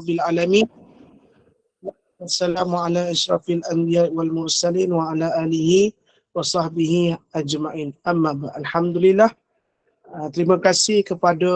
Rabbil alamin. Wassalamu ala asyrafil anbiya wal mursalin wa ala alihi wa sahbihi ajma'in. Amma ba'd. Alhamdulillah. Terima kasih kepada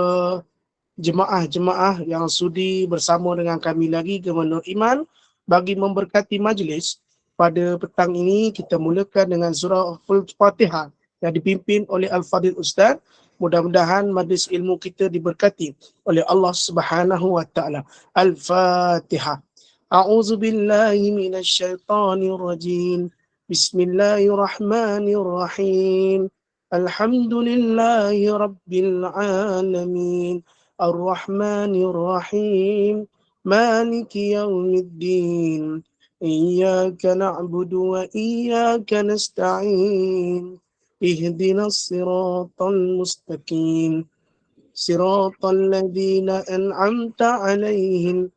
jemaah-jemaah yang sudi bersama dengan kami lagi Gubernur Iman bagi memberkati majlis. Pada petang ini kita mulakan dengan surah Al-Fatihah yang dipimpin oleh Al-Fadil Ustaz. Mudah-mudahan majlis ilmu kita diberkati oleh Allah Subhanahu wa taala. Al-Fatihah. A'udzu billahi minasy syaithanir rajim. Bismillahirrahmanirrahim. Alhamdulillahi rabbil alamin. Ar-Rahmanir Rahim. Maliki yaumiddin. Iyyaka na'budu wa iyyaka nasta'in. Ihdinas siratal mustaqim. Siratal ladzina an'amta 'alaihim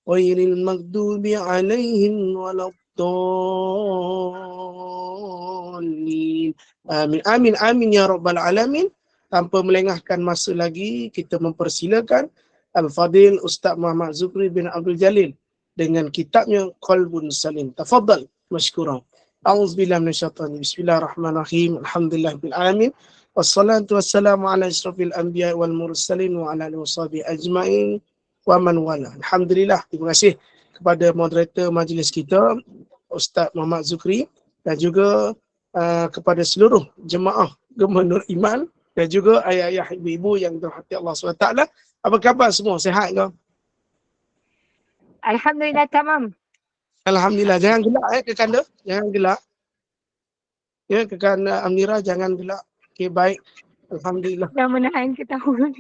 ghairil maghdubi 'alaihim waladdallin. Amin. Amin. Amin ya rabbal alamin. Tanpa melengahkan masa lagi, kita mempersilakan Al-Fadil Ustaz Muhammad Zukri bin Abdul Jalil dengan kitabnya Qalbun Salim. Tafadhal mashkuran. A'udzubillahi minasyaitanir rajim. Bismillahirrahmanirrahim. Alhamdulillahirabbil alamin. Wassalatu wassalamu ala asyrafil anbiya wal mursalin wa ala alihi washabihi ajmain wa man wala. Alhamdulillah, terima kasih kepada moderator majlis kita Ustaz Muhammad Zukri dan juga kepada seluruh jemaah Gubernur Iman dan juga ayah-ayah ibu-ibu yang dirahmati Allah SWT. Apa khabar semua? Sihat ke? Alhamdulillah tamam. Alhamdulillah. Jangan gelak ke kanda. Jangan gelak. Ya, ke kanda Amira jangan gelak. Okey, baik. Alhamdulillah. Dah menahan ketahuan.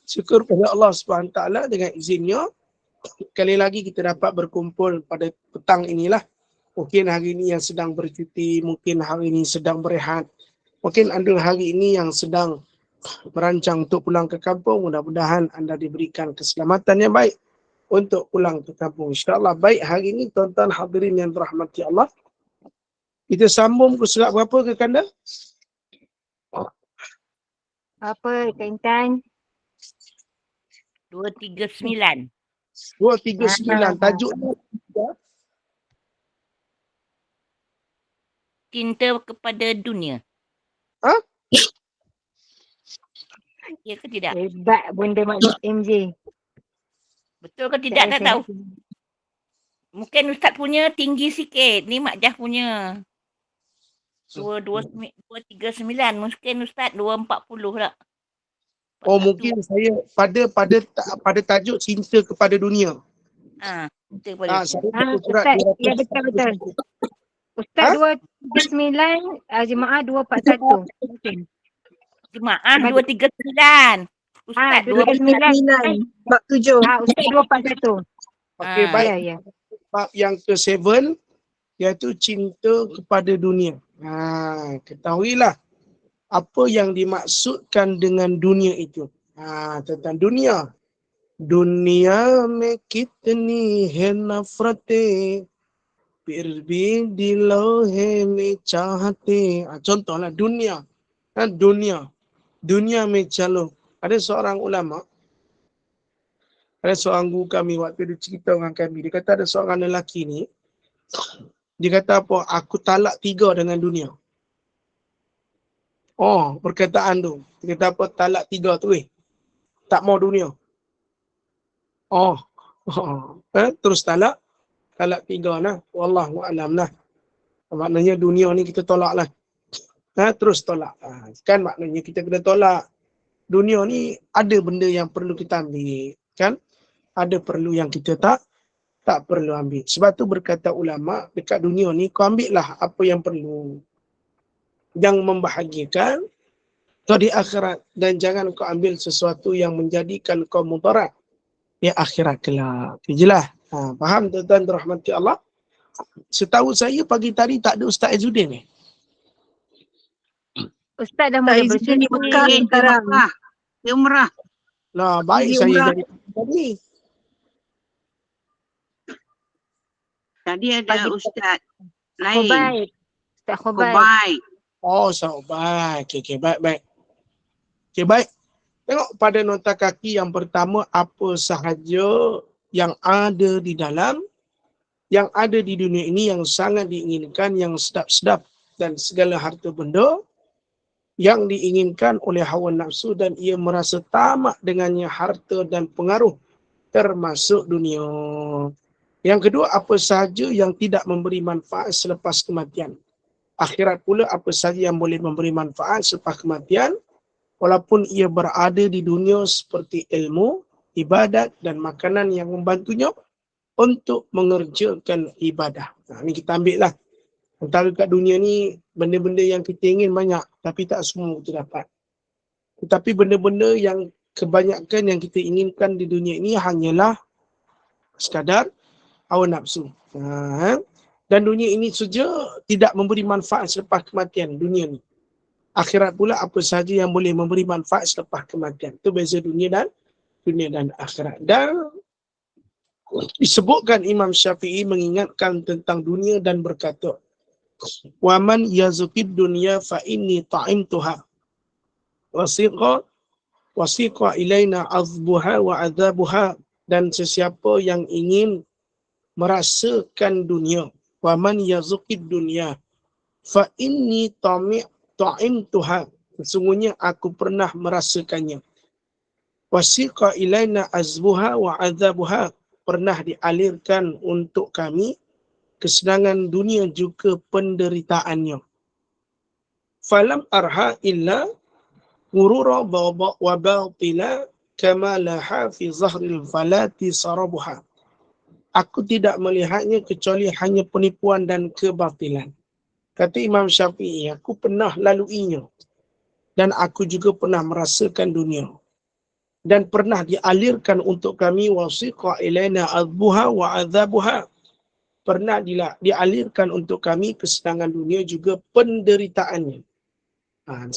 Syukur pada Allah SWT dengan izinnya. Kali lagi kita dapat berkumpul pada petang inilah. Mungkin hari ini yang sedang bercuti, mungkin hari ini sedang berehat. Mungkin anda hari ini yang sedang merancang untuk pulang ke kampung. Mudah-mudahan anda diberikan keselamatan yang baik untuk pulang ke kampung. InsyaAllah. Baik, hari ini tuan-tuan hadirin yang dirahmati Allah. Kita sambung ke surat berapa ke kanda? Apa Kak Intan? 239. 239. Tajuknya Cinta kepada dunia. Ha? Ya ke tidak? Hebat bunda Mak MJ. Betul ke tidak tak tahu. Mungkin Ustaz punya tinggi sikit. Ni Mak Jah punya. 239. Mungkin Ustaz 240 tak. Oh, mungkin saya pada tajuk cinta kepada dunia. Cinta kepada dunia. Saya baca surat Ustaz, 200. ya betul. Ustaz 239, jemaah 241. Mungkin. Jemaah 239. Ustaz 239. Bab 7. Ustaz 241. Okey, baik. Ya. Bab yang ke-7 iaitu cinta kepada dunia. Ketahuilah apa yang dimaksudkan dengan dunia itu. Tentang dunia. Dunia में कितनी है नफरतें फिर भी दिलों में चाहते. Contohlah dunia. Dunia में चलो. Ada seorang ulama, ada seorang guru kami waktu dia cerita dengan kami, dia kata ada seorang lelaki ni, dia kata apa? Aku talak 3 dengan dunia. Oh, perkataan tu. Dia kata apa? Talak 3 tu tak mau dunia. Terus talak 3 lah. Wallahu a'lam lah. Maknanya dunia ni kita tolak lah. Terus tolak. Kan maknanya kita kena tolak. Dunia ni ada benda yang perlu kita ambil. Kan? Ada perlu yang kita tak perlu ambil. Sebab tu berkata ulama, dekat dunia ni kau ambil lah apa yang perlu. Yang membahagiakan kau di akhirat. Dan jangan kau ambil sesuatu yang menjadikan kau mudarat di akhirat kelak. Itu je lah. Faham tuan-tuan rahmati Allah? Setahu saya pagi tadi tak ada Ustaz Azuddin ni. Ustaz dah mula Izzuddin di Mekah bercuti. sekarang. Dia umrah. Lah, baik Dia saya umrah. dari tadi. Tadi ada Pagi- ustaz lain. Khobaib. Ustaz Khobaib. Khobaib. Oh, sahabat. Okey, baik. Okey, baik. Tengok pada nota kaki yang pertama, apa sahaja yang ada di dalam, yang ada di dunia ini yang sangat diinginkan, yang sedap-sedap dan segala harta benda yang diinginkan oleh hawa nafsu dan ia merasa tamak dengannya harta dan pengaruh termasuk dunia. Yang kedua, apa sahaja yang tidak memberi manfaat selepas kematian. Akhirat pula apa sahaja yang boleh memberi manfaat selepas kematian, walaupun ia berada di dunia seperti ilmu, ibadat dan makanan yang membantunya untuk mengerjakan ibadah. Ini kita ambil lah. Antara kat dunia ni, benda-benda yang kita ingin banyak, tapi tak semua kita dapat. Tetapi benda-benda yang kebanyakan yang kita inginkan di dunia ini hanyalah sekadar hawa nafsu. Dan dunia ini saja tidak memberi manfaat selepas kematian dunia ni. Akhirat pula apa sahaja yang boleh memberi manfaat selepas kematian. Itu beza dunia dan akhirat. Dan disebutkan Imam Syafi'i mengingatkan tentang dunia dan berkata, "Wa man yazukid dunya fa inni ta'imtuha. Wasiqa ilaina azbuha wa adzabuha." Dan sesiapa yang ingin merasakan dunia, wa man yazukid dunya fa inni ta'imtuha. Sesungguhnya aku pernah merasakannya. Wasiqa ilaina azbuha wa adzabuha. Pernah dialirkan untuk kami kesenangan dunia juga penderitaannya. Falam arha illa ghurura wa batila kama laha fi zahril falati sarabuha. Aku tidak melihatnya kecuali hanya penipuan dan kebatilan. Kata Imam Syafi'i, aku pernah laluinya. Dan aku juga pernah merasakan dunia. Dan pernah dialirkan untuk kami wasiqa ilaina adbuha wa adzabuha. Pernah dialirkan untuk kami kesenangan dunia juga penderitaannya.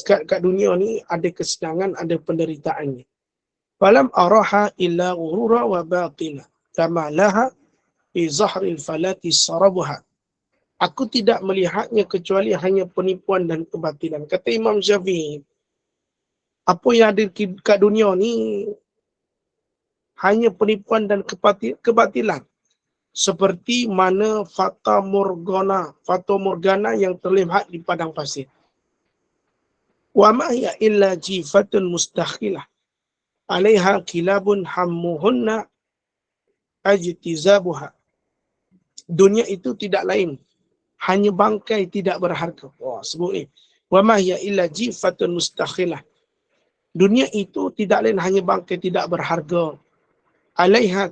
Kat dunia ni ada kesenangan, ada penderitaannya. Falam araha illa ghurura wa batila kama laha fi zahril falati sarabuha. Aku tidak melihatnya kecuali hanya penipuan dan kebatilan. Kata Imam Syafi'i, apa yang ada kat dunia ni hanya penipuan dan kebatilan. Seperti mana fata morgana yang terlihat di padang pasir. Wa ma hiya illa jifatun mustakhilah. Alaiha kilabun hammuhunna ajtizabuha. Dunia itu tidak lain, hanya bangkai tidak berharga. Wah, sebut ni. Wa ma hiya illa jifatun mustakhilah. Dunia itu tidak lain hanya bangkai tidak berharga. Alaiha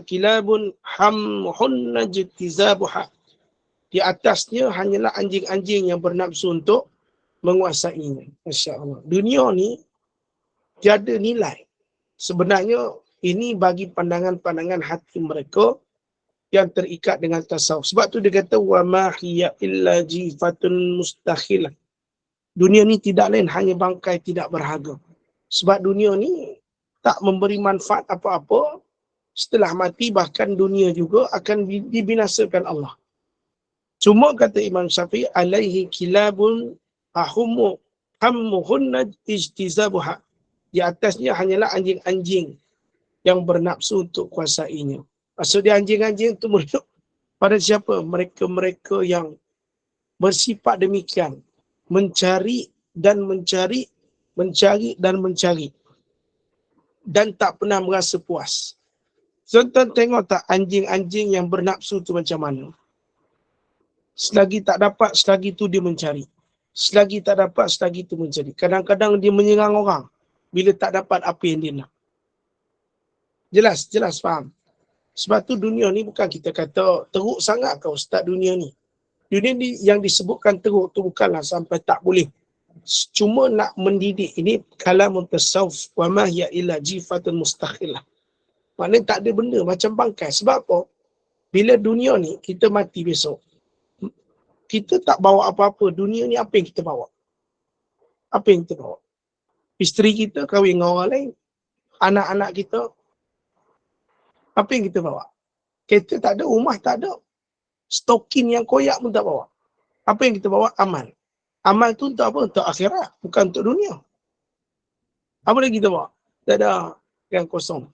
kilabun hammuhunna ajtizabuha. Di atasnya hanyalah anjing-anjing yang bernafsu untuk menguasainya. Masya-Allah. Dunia ni tiada nilai. Sebenarnya ini bagi pandangan-pandangan hati mereka yang terikat dengan tasawuf. Sebab tu dia kata wa ma hiya illa jifatun mustakhilah. Dunia ni tidak lain hanya bangkai tidak berharga. Sebab dunia ni tak memberi manfaat apa-apa. Setelah mati bahkan dunia juga akan dibinasakan Allah. Cuma kata Imam Syafi'i, alaihi kilabun hammuhunna ijtizabuha. Di atasnya hanyalah anjing-anjing yang bernafsu untuk kuasainya. Maksudnya anjing-anjing itu menunjuk pada siapa? Mereka-mereka yang bersifat demikian. Mencari. Dan tak pernah merasa puas. Tuan-tuan tengok tak anjing-anjing yang bernafsu itu macam mana? Selagi tak dapat, selagi itu dia mencari. Selagi tak dapat, selagi itu mencari. Kadang-kadang dia menyerang orang bila tak dapat apa yang dia nak. Jelas faham. Sebab tu dunia ni bukan kita kata teruk sangat kau ustaz dunia ni. Dunia ni yang disebutkan teruk tu bukanlah sampai tak boleh. Cuma nak mendidik. Ini kalamun tasawuf wa ma hiya illa jifatun mustakhilah. Maknanya tak ada benda macam bangkai. Sebab apa? Bila dunia ni kita mati besok, kita tak bawa apa-apa. Dunia ni apa yang kita bawa? Apa yang kita bawa? Isteri kita kahwin dengan orang lain. Anak-anak kita, apa yang kita bawa? Kereta tak ada, rumah tak ada. Stokin yang koyak pun tak bawa. Apa yang kita bawa? Amal. Amal tu untuk apa? Untuk akhirat, bukan untuk dunia. Apa lagi kita buat? Tak ada yang kosong.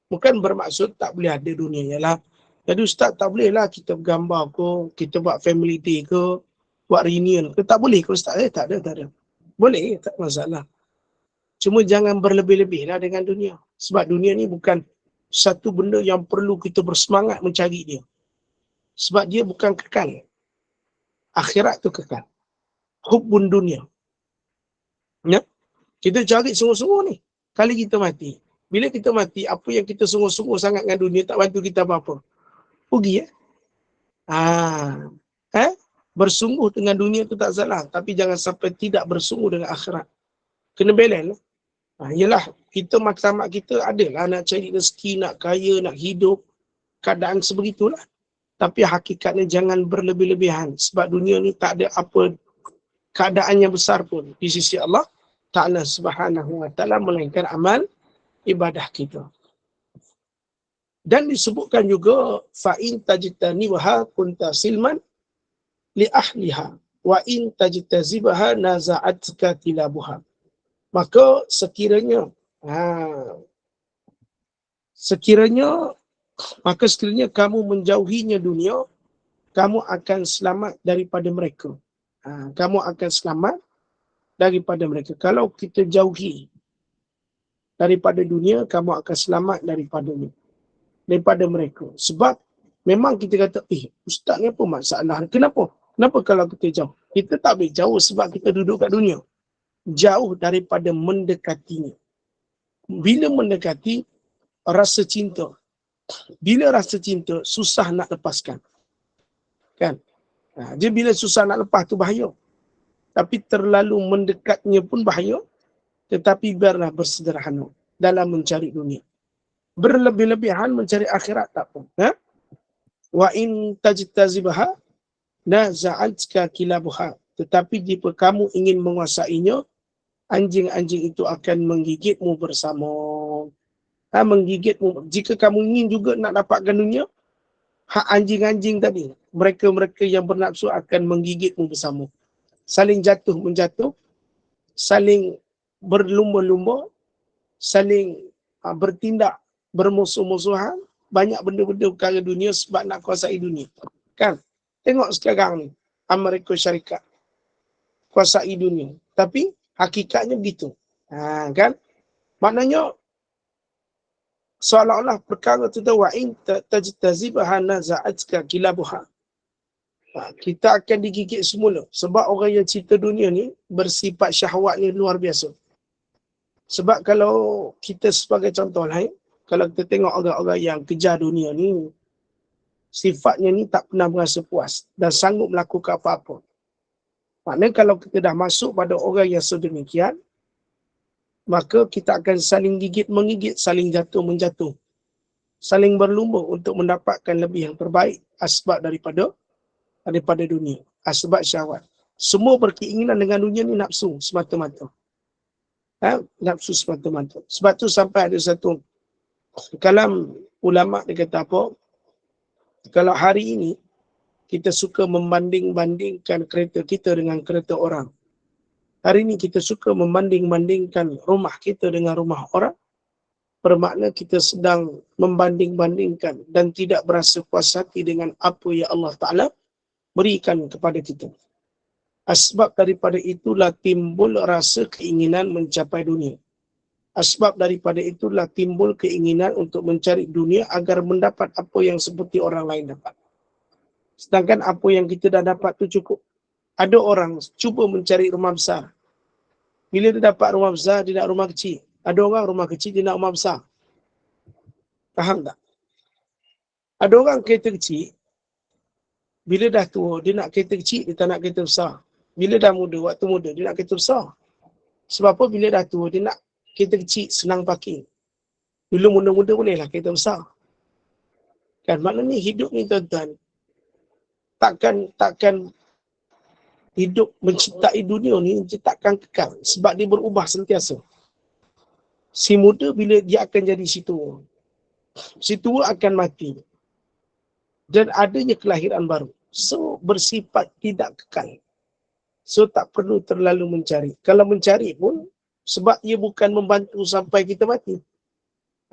Bukan bermaksud tak boleh ada dunia ialah. Jadi ustaz tak boleh lah kita bergambar ke, kita buat family day ke, buat reunion ke. Tak boleh ke ustaz? Tak ada. Boleh, tak masalah. Cuma jangan berlebih-lebih lah dengan dunia. Sebab dunia ni bukan satu benda yang perlu kita bersemangat mencari dia. Sebab dia bukan kekal. Akhirat tu kekal. Hubbun dunia. Ya? Kita cari sungguh-sungguh ni. Kali kita mati. Bila kita mati, apa yang kita sungguh-sungguh sangat dengan dunia tak bantu kita apa-apa. Pergi ya. Bersungguh dengan dunia tu tak salah. Tapi jangan sampai tidak bersungguh dengan akhirat. Kena balance lah. Yelah, kita maksamat kita adalah nak cari rezeki, nak kaya, nak hidup. Keadaan sebegitulah. Tapi hakikatnya jangan berlebih-lebihan. Sebab dunia ni tak ada apa keadaan yang besar pun di sisi Allah Ta'ala Subhanahu Wa Ta'ala melainkan amal ibadah kita. Dan disebutkan juga fa'in tajtanibaha kunta silman li ahliha wa in tajtazibaha naza'atka tilabuha. Maka sekiranya kamu menjauhinya dunia, kamu akan selamat daripada mereka. Kamu akan selamat daripada mereka. Kalau kita jauhi daripada dunia, kamu akan selamat daripada mereka. Sebab memang kita kata, ustaz ni apa masalah? Kenapa? Kenapa kalau kita jauh? Kita tak boleh jauh sebab kita duduk kat dunia. Jauh daripada mendekatinya. Bila mendekati, rasa cinta. Bila rasa cinta, susah nak lepaskan. Kan? Dia bila susah nak lepas tu bahaya. Tapi terlalu mendekatnya pun bahaya. Tetapi biarlah bersederhana dalam mencari dunia. Berlebih-lebihan mencari akhirat tak pun. Wa in tajtazibaha naza'atka kilabuha. Tetapi jika kamu ingin menguasainya, anjing-anjing itu akan menggigitmu bersama. Menggigitmu. Jika kamu ingin juga nak dapatkan dunia, hak anjing-anjing tadi, mereka-mereka yang bernafsu akan menggigitmu bersama. Saling jatuh-menjatuh, saling berlumba-lumba, saling bertindak bermusuh-musuhan, banyak benda-benda perkara dunia sebab nak kuasai dunia. Kan? Tengok sekarang ni, Amerika Syarikat kuasai dunia. Tapi hakikatnya begitu. Kan? Maknanya seolah-olah perkara tu wa in tajtazibaha naza'atka kilabuha. Kita akan digigit semula. Sebab orang yang cinta dunia ni bersifat syahwat ni luar biasa. Sebab kalau kita sebagai contoh lain, kalau kita tengok orang-orang yang kejar dunia ni, sifatnya ni tak pernah merasa puas dan sanggup melakukan apa-apa. Maknanya kalau kita dah masuk pada orang yang sedemikian, maka kita akan saling gigit-menggigit, saling jatuh-menjatuh, saling berlumba untuk mendapatkan lebih yang terbaik asbab daripada dunia, asbab syahwat. Semua berkeinginan dengan dunia ni nafsu semata-mata. Nafsu semata-mata. Sebab tu sampai ada satu kalam ulama' dia kata apa? Kalau hari ini kita suka membanding-bandingkan kereta kita dengan kereta orang. Hari ini kita suka membanding-bandingkan rumah kita dengan rumah orang. Bermakna kita sedang membanding-bandingkan dan tidak berasa puas hati dengan apa yang Allah Ta'ala berikan kepada kita. Asbab daripada itulah timbul rasa keinginan mencapai dunia. Asbab daripada itulah timbul keinginan untuk mencari dunia agar mendapat apa yang seperti orang lain dapat. Sedangkan apa yang kita dah dapat tu cukup. Ada orang cuba mencari rumah besar. Bila dia dapat rumah besar, dia nak rumah kecil. Ada orang rumah kecil, dia nak rumah besar. Faham tak? Ada orang kereta kecil, bila dah tua, dia nak kereta kecil, dia tak nak kereta besar. Bila dah muda, waktu muda, dia nak kereta besar. Sebab apa? Bila dah tua, dia nak kereta kecil, senang parking. Dulu muda-muda bolehlah kereta besar. Kan? Maknanya hidup ni tuan-tuan, takkan hidup mencintai dunia ni takkan kekal. Sebab dia berubah sentiasa. Si muda bila dia akan jadi si tua. Si tua akan mati. Dan adanya kelahiran baru. So bersifat tidak kekal. So tak perlu terlalu mencari. Kalau mencari pun Sebab ia bukan membantu sampai kita mati.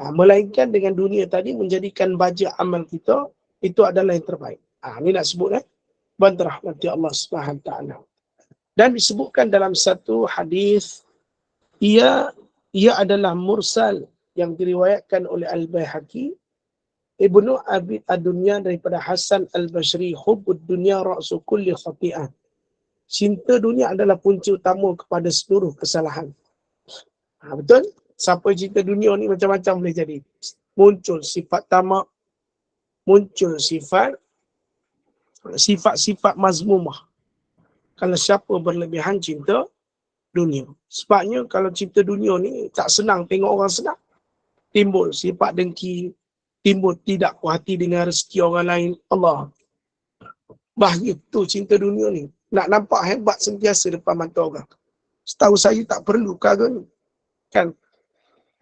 Melainkan dengan dunia tadi menjadikan baja amal kita itu adalah yang terbaik. Ini nak sebut bantah nanti Allah Subhanahu Wa Taala. Dan disebutkan dalam satu hadis ia adalah mursal yang diriwayatkan oleh Al-Baihaqi, Ibnu Abi Ad-Dunya daripada Hasan Al-Basri, hubbud dunya ra'su kulli khati'ah. Cinta dunia adalah punca utama kepada seluruh kesalahan. Betul? Siapa cinta dunia ni macam-macam boleh jadi. Muncul sifat tamak, muncul sifat-sifat mazmumah. Kalau siapa berlebihan cinta dunia. Sebabnya kalau cinta dunia ni tak senang tengok orang senang. Timbul sifat dengki, timbul tidak puas hati dengan rezeki orang lain. Allah. Bahaya tu cinta dunia ni. Nak nampak hebat sentiasa depan mata orang. Setahu saya tak perlu kagak ni. Kan?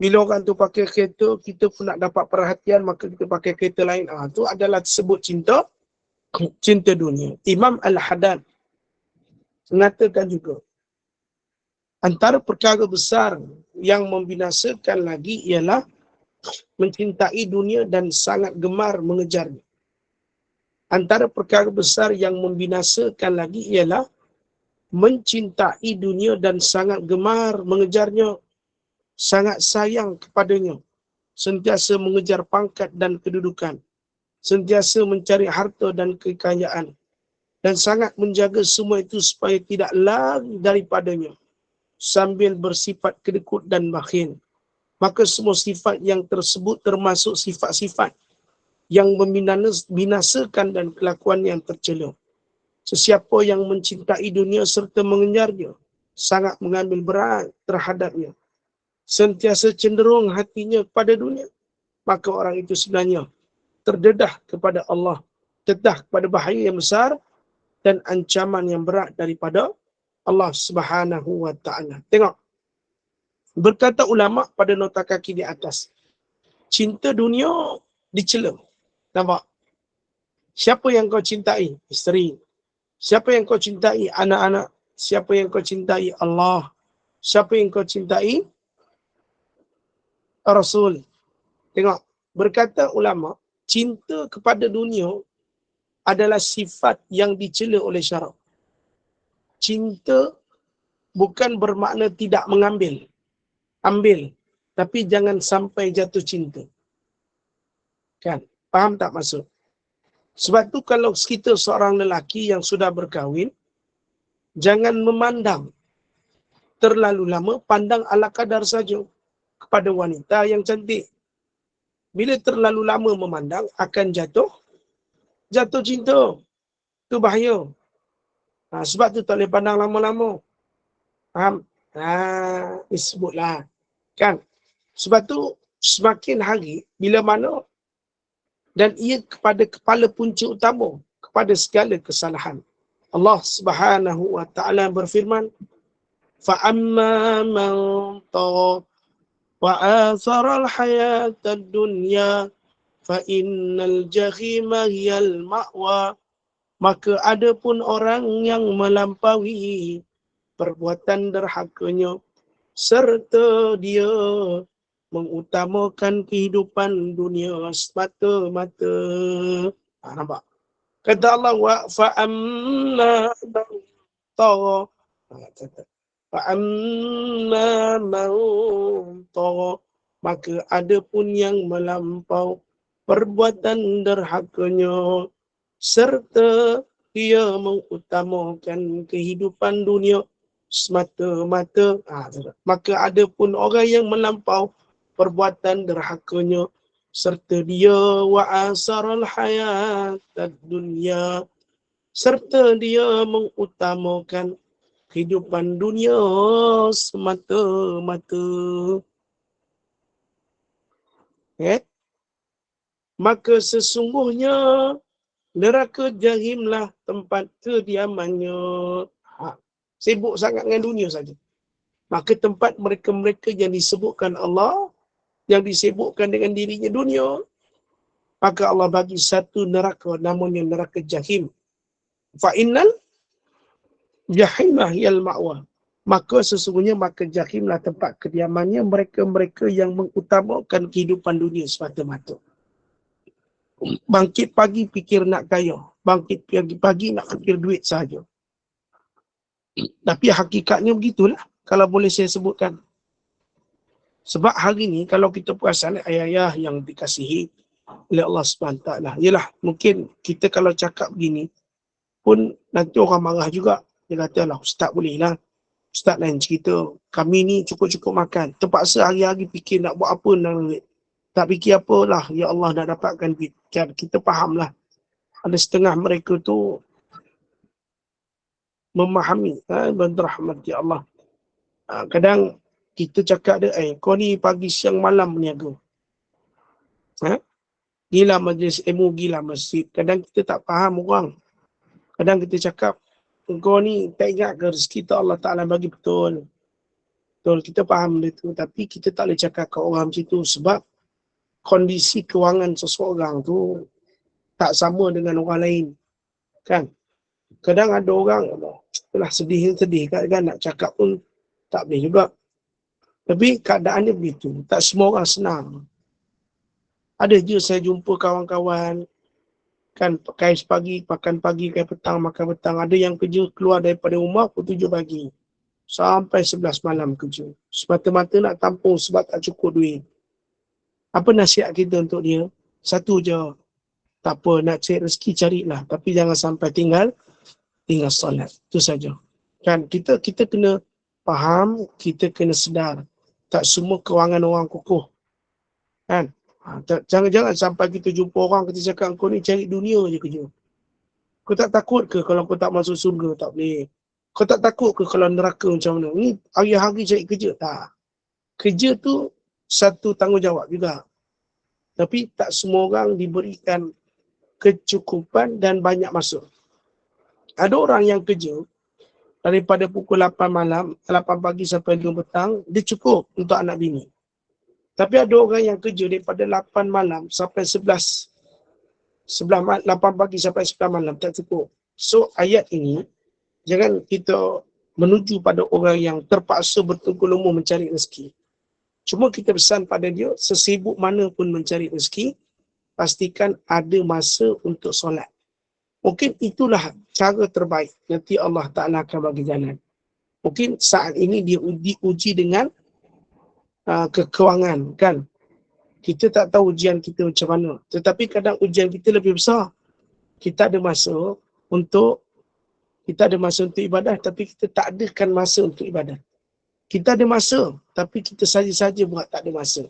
Bila orang tu pakai kereta, kita pun nak dapat perhatian, maka kita pakai kereta lain. Tu adalah disebut cinta dunia. Imam Al-Haddad mengatakan juga, antara perkara besar yang membinasakan lagi ialah mencintai dunia dan sangat gemar mengejarnya. Antara perkara besar yang membinasakan lagi ialah mencintai dunia dan sangat gemar mengejarnya, sangat sayang kepadanya, sentiasa mengejar pangkat dan kedudukan, sentiasa mencari harta dan kekayaan, dan sangat menjaga semua itu supaya tidak lari daripadanya, sambil bersifat kedekut dan bakhil. Maka semua sifat yang tersebut termasuk sifat-sifat yang membinasakan dan kelakuan yang tercela. Sesiapa yang mencintai dunia serta mengejarnya, sangat mengambil berat terhadapnya, sentiasa cenderung hatinya kepada dunia, maka orang itu sebenarnya terdedah kepada Allah, dedah kepada bahaya yang besar dan ancaman yang berat daripada Allah Subhanahu Wa Taala. Tengok, berkata ulama pada nota kaki di atas, cinta dunia dicela. Nampak? Siapa yang kau cintai? Isteri. Siapa yang kau cintai? Anak-anak. Siapa yang kau cintai? Allah. Siapa yang kau cintai? Rasul. Tengok, berkata ulama, cinta kepada dunia adalah sifat yang dicela oleh syarak. Cinta bukan bermakna tidak mengambil. Ambil. Tapi jangan sampai jatuh cinta. Kan? Faham tak maksud? Sebab tu kalau kita seorang lelaki yang sudah berkahwin, jangan memandang terlalu lama, pandang ala kadar saja kepada wanita yang cantik. Bila terlalu lama memandang, akan jatuh cinta. Itu bahaya. Sebab tu tak boleh pandang lama-lama. Faham? Disebutlah. Kan? Sebab tu semakin hari, bila mana, dan ia kepada kepala punca utama kepada segala kesalahan. Allah Subhanahu Wa Taala berfirman, فَأَمَّا مَنْ طَغَى وَآثَرَ الْحَيَاةَ الدُّنْيَا فَإِنَّ الْجَحِيمَ هِيَ الْمَأْوَى. Maka ada pun orang yang melampaui perbuatan derhakanya serta dia mengutamakan kehidupan dunia semata-mata. Nampak? Kata Allah, wa fa'amma man tagha. Fa'amma man tagha. Maka ada pun yang melampau perbuatan derhakanya serta dia mengutamakan kehidupan dunia semata-mata. Maka ada pun orang yang melampau perbuatan derhakanya serta dia wa'asaral hayatad dunya, serta dia mengutamakan kehidupan dunia semata-mata. Maka sesungguhnya neraka jahimlah tempat kediamannya. Sibuk sangat dengan dunia saja. Maka tempat mereka-mereka yang disebutkan Allah, yang disibukkan dengan dirinya dunia, maka Allah bagi satu neraka, namanya neraka jahim. Fa'innal jahimah yal ma'wa. maka sesungguhnya maka jahimlah tempat kediamannya mereka-mereka yang mengutamakan kehidupan dunia semata-mata. Bangkit pagi fikir nak kaya, bangkit pagi nak fikir duit sahaja. Tapi hakikatnya begitulah kalau boleh saya sebutkan. Sebab hari ni kalau kita perasan ayah-ayah yang dikasihi oleh Allah SWT, yalah mungkin kita kalau cakap begini pun nanti orang marah juga. Dia kata lah ustaz boleh lah. Ustaz lain cerita, kami ni cukup-cukup makan. Terpaksa hari-hari fikir nak buat apa dengan duit. Tak fikir apalah, ya Allah nak dapatkan duit. Kita faham lah. Ada setengah mereka tu memahami. Bantu rahmat ya Allah. Kadang kita cakap dia, kau ni pagi siang malam berniaga. Gila majlis ilmu, gila masjid. Kadang kita tak faham orang. Kadang kita cakap, kau ni tak ingat ke rezeki tu Allah Ta'ala bagi betul. Betul, kita faham benda tu. Tapi kita tak boleh cakap ke orang macam tu. Sebab kondisi kewangan seseorang tu tak sama dengan orang lain. Kan? Kadang ada orang, itulah sedih kan nak cakap pun tak boleh juga. Tapi keadaannya begitu. Tak semua orang senang. Ada je saya jumpa kawan-kawan, kan pakai pagi, makan pagi, pakai petang, makan petang. Ada yang kerja keluar daripada rumah pukul 7 pagi. Sampai 11 malam kerja. Semata-mata nak tampung sebab tak cukup duit. Apa nasihat kita untuk dia? Satu je. Tak apa, nak cari rezeki carilah. Tapi jangan sampai tinggal solat. Itu saja. Kan kita kena faham, kita kena sedar. Tak semua kewangan orang kukuh. Kan? Jangan sampai kita jumpa orang, kita cakap kau ni cari dunia je kerja. Kau tak takut ke kalau kau tak masuk surga? Tak boleh. Kau tak takut ke kalau neraka macam mana? Ni hari-hari cari kerja. Tak. Kerja tu satu tanggungjawab juga. Tapi tak semua orang diberikan kecukupan dan banyak masuk. Ada orang yang kerja daripada pukul 8 pagi sampai 2 petang, dia cukup untuk anak bini. Tapi ada orang yang kerja daripada 8 malam sampai 11 8 pagi sampai 11 malam, tak cukup. So ayat ini, jangan kita menuju pada orang yang terpaksa bertungkul lumus mencari rezeki. Cuma kita pesan pada dia, sesibuk mana pun mencari rezeki, pastikan ada masa untuk solat. Mungkin itulah cara terbaik. Nanti Allah Ta'ala akan bagi jalan. Mungkin saat ini dia diuji dengan kekewangan, kan? Kita tak tahu ujian kita macam mana. Tetapi kadang ujian kita lebih besar. Kita ada masa untuk ibadah, tapi kita tak adakan masa untuk ibadah. Kita ada masa, tapi kita saja-saja buat tak ada masa.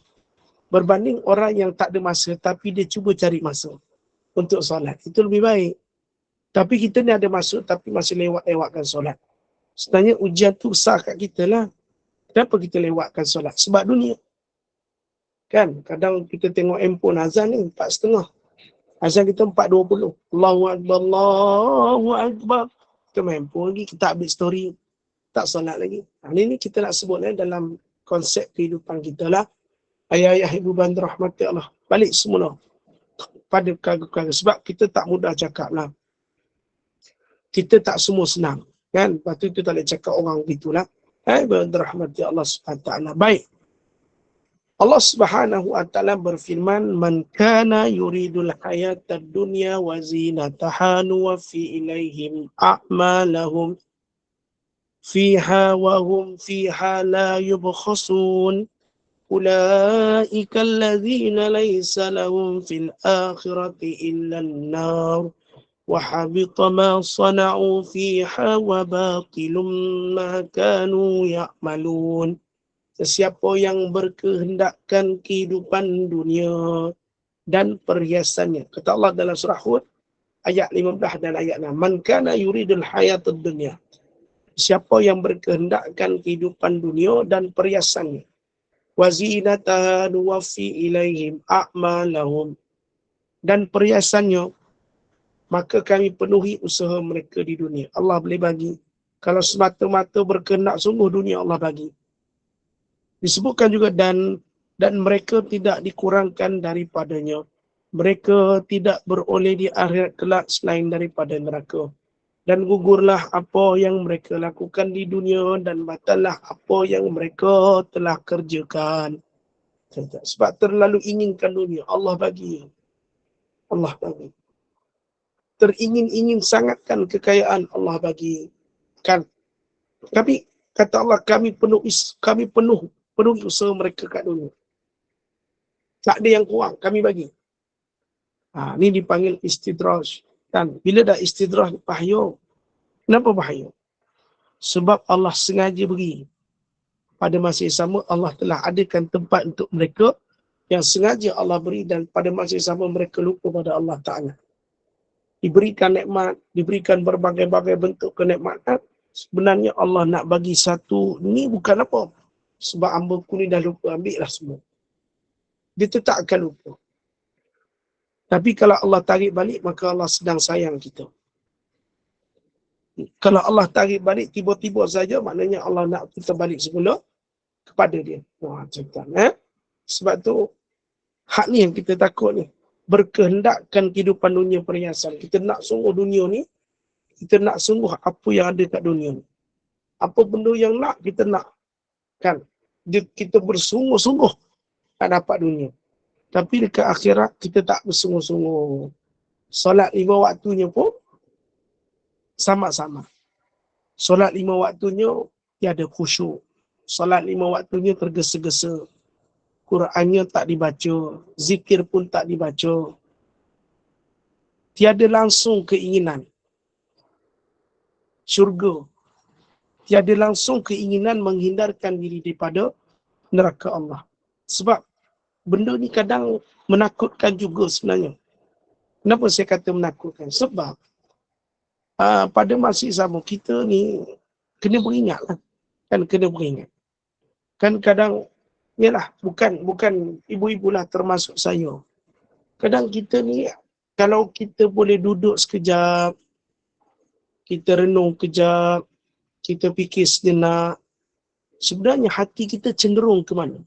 Berbanding orang yang tak ada masa, tapi dia cuba cari masa untuk solat. Itu lebih baik. Tapi kita ni ada masa, tapi masih lewat-lewatkan solat. Sebenarnya ujian tu besar kat kita lah. Kenapa kita lewatkan solat? Sebab dunia. Kan? Kadang kita tengok handphone azan ni 4.30. Azan kita 4.20. Allahu Akbar, Allahu Akbar. Kita main handphone lagi, kita update story. Tak solat lagi. Ini kita nak sebut dalam konsep kehidupan kita lah. Ayah-ayah ibu bantu rahmati Allah. Balik semula pada perkara-perkara. Sebab kita tak mudah cakap lah. Kita tak semua senang. Kan? Lepas tu kita tak boleh cakap orang begitulah. Bantu rahmati Allah SWT. Baik. Allah Subhanahu wa taala berfirman, "Man kana yuridul hayatad dunya wa zinataha nuwaffi ilaihim a'malahum fiha wa hum fiha la yubkhasun. Ulaika alladhina laysa lahum fil akhirati illa an-nar wa habita ma sana'u fiha wa batilum ma kanu ya'malun." Sesiapa yang berkehendakkan kehidupan dunia dan perhiasannya. Kata Allah dalam surah Hud, ayat 15 dan ayat 6. Man kana yuridul hayatad dunya. Siapa yang berkehendakkan kehidupan dunia dan perhiasannya. Wa zinataha nuwaffi ilaihim a'malahum. Dan perhiasannya, maka kami penuhi usaha mereka di dunia. Allah boleh bagi. Kalau semata-mata berkehendak sungguh dunia Allah bagi. Disebutkan juga dan mereka tidak dikurangkan daripadanya. Mereka tidak beroleh di akhirat kelak selain daripada neraka. Dan gugurlah apa yang mereka lakukan di dunia dan batallah apa yang mereka telah kerjakan. Sebab terlalu inginkan dunia, Allah bagi. Allah bagi. Teringin-ingin sangatkan kekayaan, Allah bagi. Kan? Tapi kata Allah, kami penuh usaha mereka kat dunia. Tak ada yang kurang, kami bagi. Ni dipanggil istidraj. Dan bila dah istidraj, bahaya. Kenapa bahaya? Sebab Allah sengaja beri. Pada masa yang sama, Allah telah adakan tempat untuk mereka yang sengaja Allah beri, dan pada masa yang sama mereka lupa pada Allah Ta'ala. Diberikan nikmat, diberikan berbagai-bagai bentuk kenikmatan. Sebenarnya Allah nak bagi satu, ni bukan apa. Sebab hamba-Ku ni dah lupa, ambil lah semua. Dia tetap akan lupa. Tapi kalau Allah tarik balik, maka Allah sedang sayang kita. Kalau Allah tarik balik tiba-tiba saja, maknanya Allah nak kita balik semula kepada dia. Wah, macam Sebab tu, hak ni yang kita takut ni. Berkehendakkan kehidupan dunia perhiasan. Kita nak sungguh dunia ni, kita nak sungguh apa yang ada kat dunia ni. Apa benda yang nak, kita nak. Kan? Kita bersungguh-sungguh nak dapat dunia. Tapi dekat akhirat, kita tak bersungguh-sungguh. Solat 5 waktunya pun, sama-sama. Solat 5 waktunya, tiada khusyuk. Solat 5 waktunya tergesa-gesa. Qurannya tak dibaca. Zikir pun tak dibaca. Tiada langsung keinginan syurga. Tiada langsung keinginan menghindarkan diri daripada neraka Allah. Sebab benda ni kadang menakutkan juga sebenarnya. Kenapa saya kata menakutkan? Sebab pada masa sama kita ni kena beringat lah. Kan kena beringat. Kan kadang, yalah, bukan ibu-ibu lah termasuk saya. Kadang kita ni, kalau kita boleh duduk sekejap, kita renung kejap, kita fikir sejenak, sebenarnya hati kita cenderung ke mana?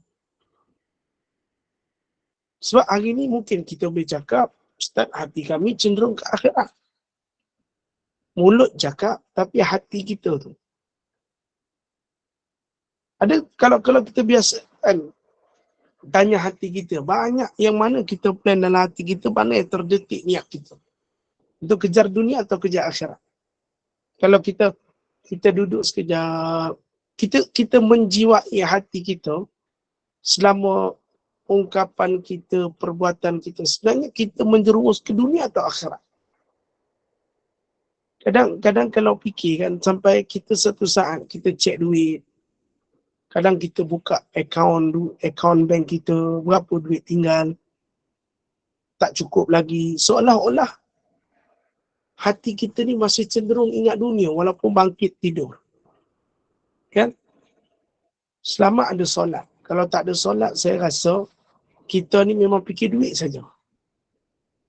Sebab hari ni mungkin kita boleh cakap, Ustaz, hati kami cenderung ke akhirat. Mulut cakap, tapi hati kita tu. Ada, kalau kita biasa kan, tanya hati kita, banyak yang mana kita plan dalam hati kita, mana yang terdetik niat kita. Untuk kejar dunia atau kejar akhirat. Kalau kita duduk sekejap, kita menjiwai hati kita selama ungkapan kita, perbuatan kita, sebenarnya kita menjerumus ke dunia atau akhirat. Kadang kalau fikir kan, sampai kita satu saat kita cek duit, kadang kita buka akaun bank kita, berapa duit tinggal, tak cukup lagi. Seolah-olah hati kita ni masih cenderung ingat dunia walaupun bangkit tidur. Kan? Selamat ada solat. Kalau tak ada solat, saya rasa kita ni memang fikir duit saja.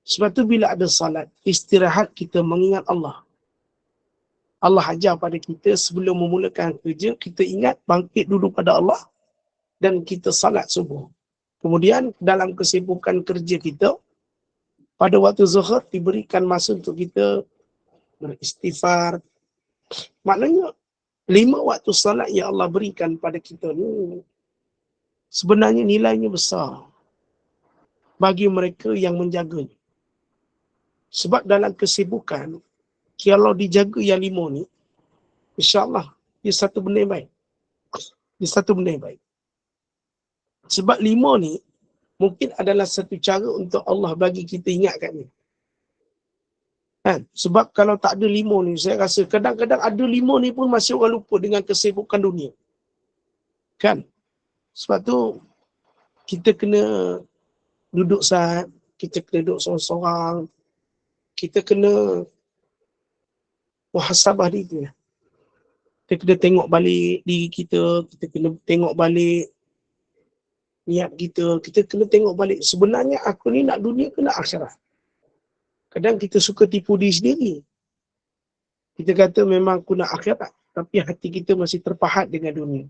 Sebab tu bila ada solat, istirahat kita mengingat Allah. Allah ajar pada kita sebelum memulakan kerja, kita ingat bangkit dulu pada Allah dan kita salat subuh. Kemudian dalam kesibukan kerja kita, pada waktu zuhur diberikan masa untuk kita beristighfar. Maknanya 5 waktu salat yang Allah berikan pada kita ni sebenarnya nilainya besar bagi mereka yang menjaganya. Sebab dalam kesibukan, kalau dijaga yang 5 ni, insyaAllah dia satu benda yang baik. Dia satu benda yang baik. Sebab 5 ni mungkin adalah satu cara untuk Allah bagi kita ingat kat ni. Kan? Sebab kalau tak ada 5 ni, saya rasa kadang-kadang ada 5 ni pun masih orang lupa dengan kesibukan dunia. Kan? Sebab tu kita kena duduk saat, kita kena duduk sorang-sorang, kita kena muhasabah diri kita. Kita kena tengok balik diri kita, kita kena tengok balik niat kita, kita kena tengok balik sebenarnya aku ni nak dunia ke nak akhirat. Kadang kita suka tipu diri sendiri. Kita kata memang aku nak akhirat, tapi hati kita masih terpahat dengan dunia.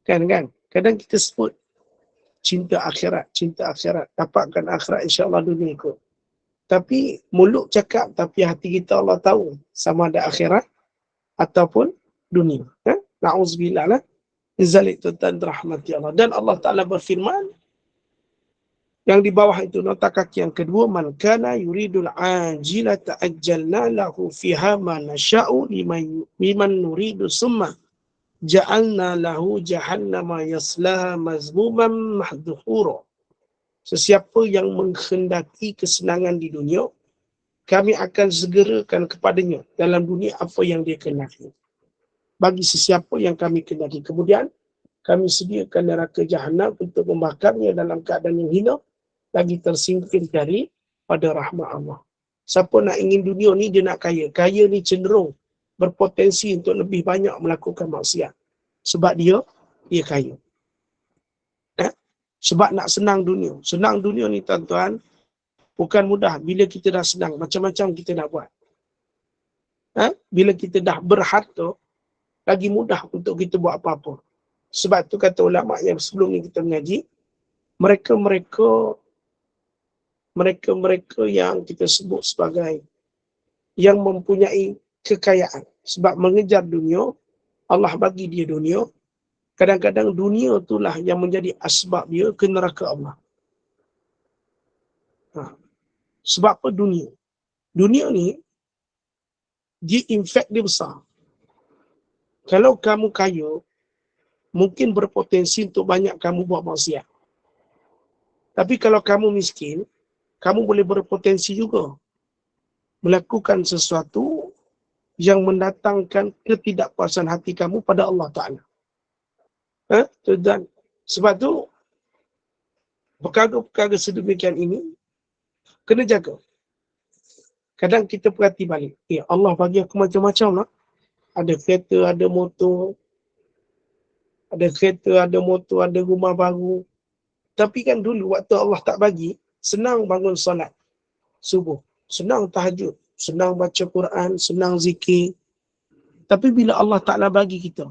Kan? Kadang kita sebut cinta akhirat, dapatkan akhirat insya-Allah dunia ikut. Tapi mulut cakap, tapi hati kita Allah tahu sama ada akhirat ataupun dunia. Na'udzubillah lah. Zalik tuan rahmati Allah. Dan Allah Ta'ala berfirman, yang di bawah itu nota kaki yang kedua, man kana yuridul ajilata ajjalna lahu fiha ma nasha'u liman nuridu summa ja'alna lahu jahannama yaslaha mazmuman mahdhura. Sesiapa yang menghendaki kesenangan di dunia, kami akan segerakan kepadanya dalam dunia apa yang dia kehendaki. Bagi sesiapa yang kami kehendaki. Kemudian kami sediakan neraka jahanam untuk membakarnya dalam keadaan yang hina, lagi tersingkir dari pada rahmat Allah. Siapa nak ingin dunia ni, dia nak kaya. Kaya ni cenderung berpotensi untuk lebih banyak melakukan maksiat. Sebab dia kaya. Sebab nak senang dunia. Senang dunia ni tuan-tuan, bukan mudah. Bila kita dah senang, macam-macam kita nak buat. Bila kita dah berharta, lagi mudah untuk kita buat apa-apa. Sebab tu kata ulama yang sebelum ni kita mengaji, mereka yang kita sebut sebagai yang mempunyai kekayaan. Sebab mengejar dunia, Allah bagi dia dunia. Kadang-kadang dunia itulah yang menjadi asbab dia ke neraka Allah. Sebab apa dunia? Dunia ni, dia impact dia besar. Kalau kamu kaya, mungkin berpotensi untuk banyak kamu buat maksiat. Tapi kalau kamu miskin, kamu boleh berpotensi juga melakukan sesuatu yang mendatangkan ketidakpuasan hati kamu pada Allah Ta'ala. Dan sebab tu, perkara-perkara sedemikian ini, kena jaga. Kadang kita perhati balik. Allah bagi aku macam-macam lah. Ada kereta, ada motor. Ada kereta, ada motor, ada rumah baru. Tapi kan dulu waktu Allah tak bagi, senang bangun solat subuh. Senang tahajud. Senang baca Quran, senang zikir. Tapi bila Allah Ta'ala bagi kita,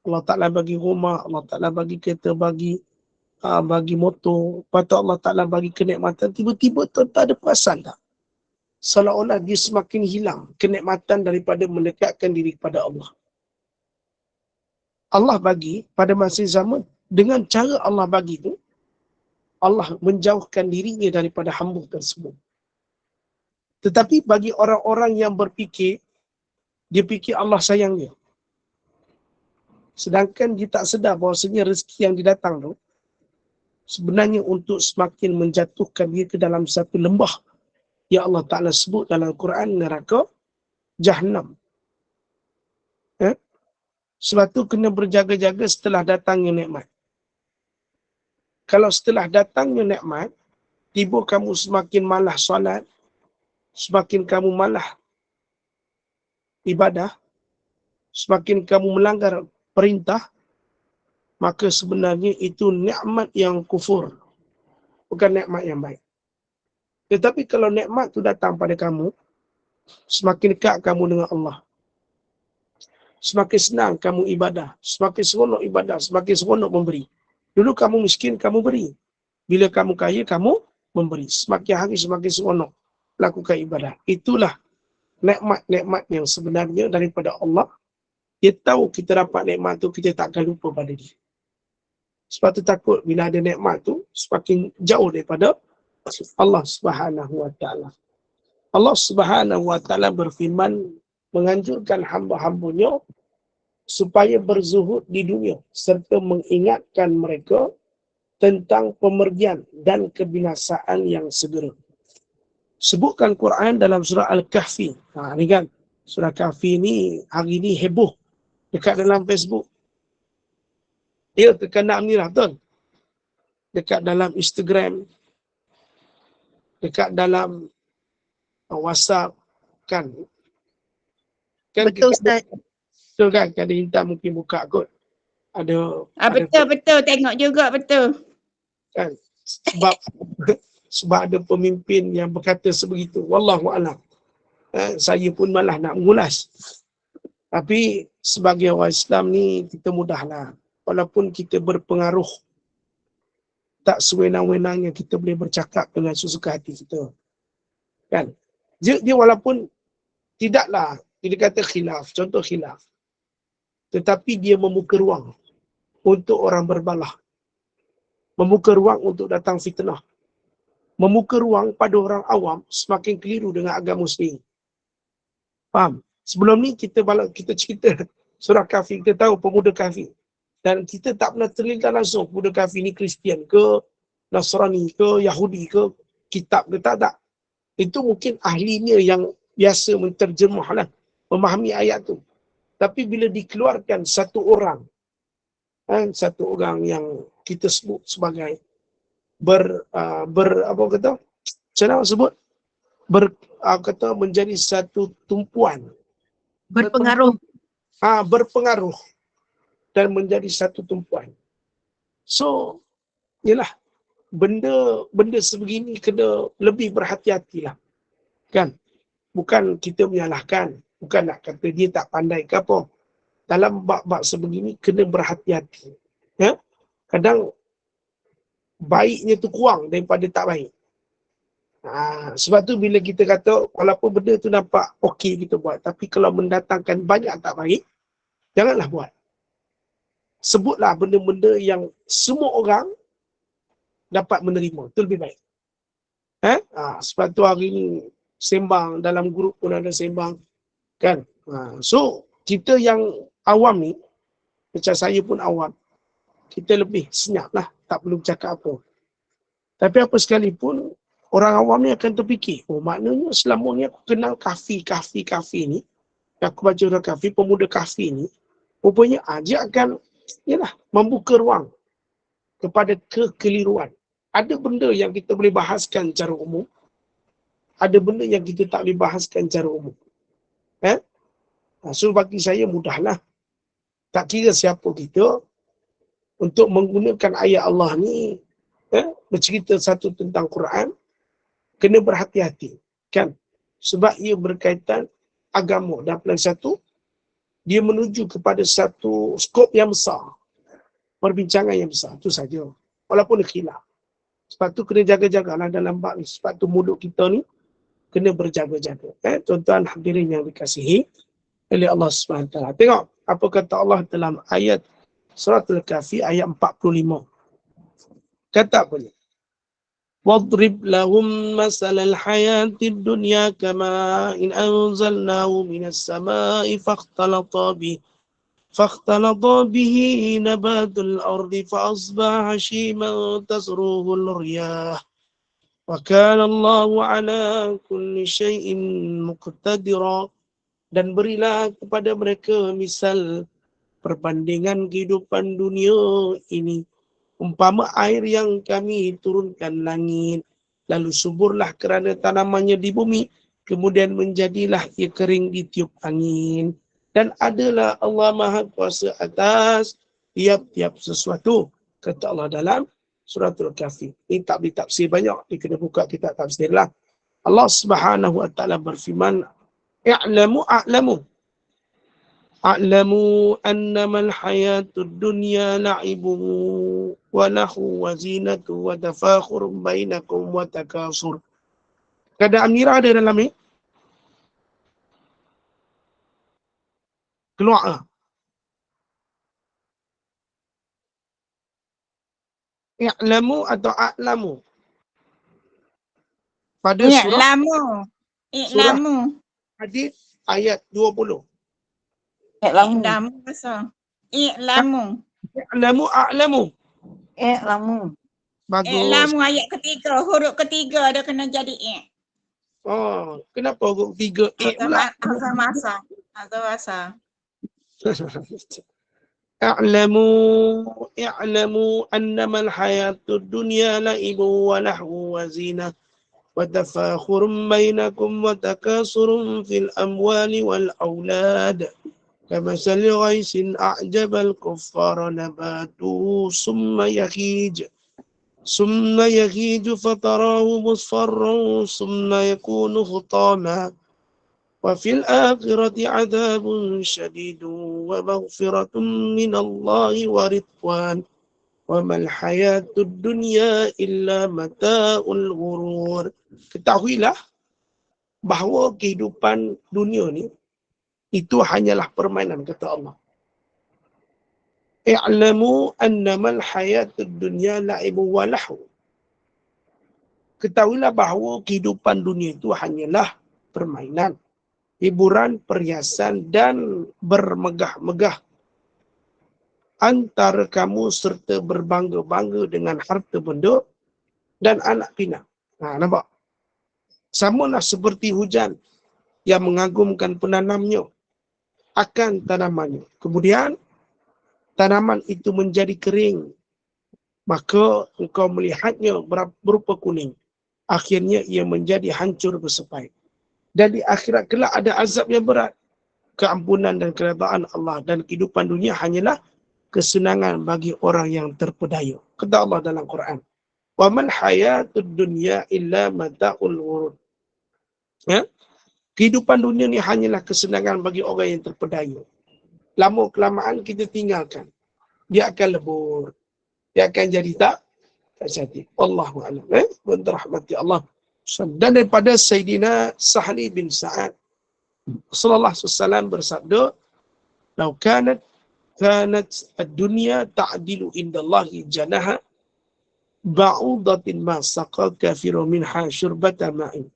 Allah Ta'ala bagi rumah, Allah Ta'ala bagi kereta, bagi motor, lepas tu Allah Ta'ala bagi kenikmatan, tiba-tiba tu tak ada perasan tak? Seolah-olah dia semakin hilang kenikmatan daripada mendekatkan diri kepada Allah. Allah bagi pada masa zaman, dengan cara Allah bagi tu, Allah menjauhkan dirinya daripada hamba tersebut. Tetapi bagi orang-orang yang berfikir, dia fikir Allah sayang dia. Sedangkan dia tak sedar bahawasanya rezeki yang didatang tu sebenarnya untuk semakin menjatuhkan dia ke dalam satu lembah yang Allah Ta'ala sebut dalam Quran, neraka Jahannam. Sebab tu kena berjaga-jaga setelah datangnya nikmat. Kalau setelah datangnya nikmat, tiba kamu semakin malah solat, semakin kamu malah ibadah, semakin kamu melanggar perintah, maka sebenarnya itu nikmat yang kufur, bukan nikmat yang baik. Tetapi kalau nikmat tu datang pada kamu, semakin dekat kamu dengan Allah, semakin senang kamu ibadah, semakin seronok ibadah, semakin seronok memberi. Dulu kamu miskin, kamu beri. Bila kamu kaya, kamu memberi. Semakin hari semakin seronok lakukan ibadah. Itulah nikmat-nikmat yang sebenarnya daripada Allah. Dia tahu kita dapat nikmat tu, kita tak akan lupa pada dia. Sebab tu takut bila ada nikmat tu, semakin jauh daripada Allah Subhanahu Wa Ta'ala. Allah Subhanahu Wa Ta'ala berfirman, menganjurkan hamba-hambanya supaya berzuhud di dunia, serta mengingatkan mereka tentang pemergian dan kebinasaan yang segera. Sebutkan Quran dalam surah Al-Kahfi. Ni kan, surah Kahfi ni hari ni heboh dekat dalam Facebook. Ya, terkenal ni lah tuan. Dekat dalam Instagram, dekat dalam WhatsApp, kan. Betul Ustaz. Betul kan? Ada Intan mungkin buka kot. Ada Betul. Tengok juga betul. Kan? Sebab ada pemimpin yang berkata sebegitu. Wallahu a'lam. Saya pun malah nak mengulas. Tapi sebagai orang Islam ni, kita mudahlah. Walaupun kita berpengaruh, tak sewenang-wenangnya kita boleh bercakap dengan sesuka hati kita. Kan? Dia walaupun tidaklah kita kata khilaf, contoh khilaf. Tetapi dia membuka ruang untuk orang berbalah. Membuka ruang untuk datang fitnah. Membuka ruang pada orang awam semakin keliru dengan agama Muslim. Faham? Sebelum ni kita cerita surah Kahfi, kita tahu pemuda Kahfi. Dan kita tak pernah terlintas langsung pemuda Kahfi ni Kristian ke, Nasrani ke, Yahudi ke, kitab ke, tak. Itu mungkin ahlinya yang biasa menterjemah lah, memahami ayat tu. Tapi bila dikeluarkan satu orang yang kita sebut sebagai apa kata? Macam mana sebut? Kata menjadi satu tumpuan. Berpengaruh. Berpengaruh dan menjadi satu tumpuan. So, yalah, benda sebegini kena lebih berhati-hatilah. Kan? Bukan kita menyalahkan. Bukan nak kata dia tak pandai ke apa. Dalam bab-bab sebegini kena berhati-hati. Ya? Kadang baiknya tu kurang daripada tak baik. Sebab tu bila kita kata walaupun benda tu nampak okey kita buat, tapi kalau mendatangkan banyak tak baik, janganlah buat. Sebutlah benda-benda yang semua orang dapat menerima. Itu lebih baik. Sebab tu hari ni sembang, dalam grup pun ada sembang. Kan? So, kita yang awam ni, macam saya pun awam, kita lebih senyap lah. Tak perlu bercakap apa. Tapi apa sekalipun, orang awam ni akan terfikir, maknanya selama ni aku kenal Kahfi ni, aku baca surah Kahfi, pemuda Kahfi ni, rupanya dia akan membuka ruang kepada kekeliruan. Ada benda yang kita boleh bahaskan secara umum, ada benda yang kita tak boleh bahaskan secara umum. So bagi saya mudahlah. Tak kira siapa kita, untuk menggunakan ayat Allah ni, bercerita satu tentang Quran, kena berhati-hati. Kan? Sebab ia berkaitan agama. Dan lagi satu, dia menuju kepada satu skop yang besar. Perbincangan yang besar. Itu saja. Walaupun khilaf. Sebab tu kena jaga-jagalah dalam bab ni. Sebab tu mulut kita ni kena berjaga-jaga. Tuan-tuan hadirin yang dikasihi oleh Allah SWT. Tengok apa kata Allah dalam ayat surah Al-Kahfi ayat 45. Kata apa ni? وَاضْرِبْ لَهُمْ مَثَلَ الْحَيَاةِ الدُّنْيَا كَمَاءٍ أَنْزَلْنَاهُ مِنَ السَّمَاءِ فاختلط به نبات الأرض فأصبح هشيما تذروه الرياح وكان الله على كل شيء مقتدرا. Dan berilah kepada mereka misal perbandingan kehidupan dunia ini, umpama air yang kami turunkan langit, lalu suburlah kerana tanamannya di bumi, kemudian menjadilah ia kering ditiup angin. Dan adalah Allah Maha Kuasa atas tiap-tiap sesuatu, kata Allah dalam surah Al-Kahfi. Ini tak boleh tafsir banyak, dia kena buka kitab tafsir lah. Allah Subhanahu Wa Taala berfirman, A'lamu annama al-hayatud dunya la'ibun wa lahu wa zinatu wa tafakhurun bainakum wa takasur. Ada Amira ada dalam ni? Keluar. I'lamu atau a'lamu? Pada surah I'lamu. Hadis ayat 20. I'lamu pasal. I'lamu. A'lamu. Bagus. I'lamu ayat ketiga, huruf ketiga ada kena jadi i'. Oh, kenapa huruf 3 pula? Azal masa. اعلموا أنما الحياة الدنيا لعب ولهو وزينة وتفاخر بينكم وتكاثر في الأموال والأولاد كمثل غيث أعجب الكفار نباته ثم يهيج فتراه مصفرا ثم يكون حطاما وفي الآخرة عذاب شديد ومغفرة من الله ورضوان وما الحياة الدنيا إلا متاع الغرور. Ketahuilah bahawa kehidupan dunia ni itu hanyalah permainan, kata Allah. I'lamu annamal hayatud dunya la'ibu wa lahu. Ketahuilah bahawa kehidupan dunia itu hanyalah permainan, hiburan, perhiasan dan bermegah-megah antara kamu serta berbangga-bangga dengan harta benda dan anak pinak. Nampak? Samalah seperti hujan yang mengagumkan penanamnya akan tanamannya. Kemudian tanaman itu menjadi kering, maka engkau melihatnya berupa kuning. Akhirnya ia menjadi hancur bersepai. Dan di akhirat kelak ada azab yang berat. Keampunan dan keredaan Allah dan kehidupan dunia hanyalah kesenangan bagi orang yang terpedaya. Kata Allah dalam Quran. Wa mal hayatud dunya illa mata'ul ghurur. Ya? Kehidupan dunia ni hanyalah kesenangan bagi orang yang terpedaya. Lama kelamaan kita tinggalkan. Dia akan lebur. Dia akan jadi tak jadi. Allahu a'lam. Rahmati Allah. Dan daripada Sayyidina Sahli bin Sa'ad, Rasulullah SAW bersabda, "Lau kanat ad-dunya ta'dilu indallahi janaha ba'udatin ma saqal kafiru minha syurbata ma'in."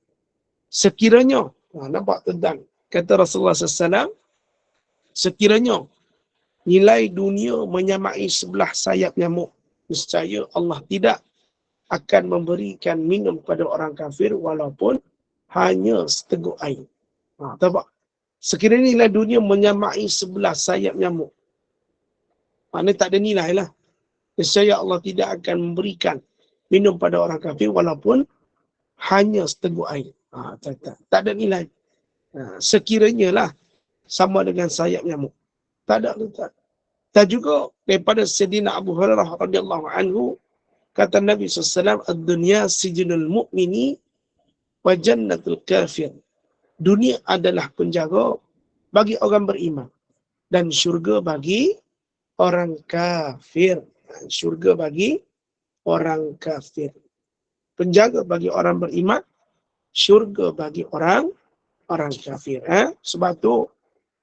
Sekiranya, nampak tentang kata Rasulullah SAW, sekiranya nilai dunia menyamai sebelah sayap nyamuk, nescaya Allah tidak akan memberikan minum kepada orang kafir walaupun hanya seteguk air. Nampak? Sekiranya nilai dunia menyamai sebelah sayap nyamuk, maknanya tak ada nilai lah. Nescaya Allah tidak akan memberikan minum pada orang kafir walaupun hanya seteguk air. Tak ada nilai. Sekiranya lah sama dengan sayap nyamuk. Tak ada. Dan juga daripada Sayyidina Abu Hurairah radhiyallahu anhu, kata Nabi SAW, "Ad-dunya sijnul mu'mini wa jannatul kafir." Dunia adalah penjara bagi orang beriman dan syurga bagi orang kafir. Syurga bagi orang kafir. Penjaga bagi orang beriman, syurga bagi orang kafir. Sebab tu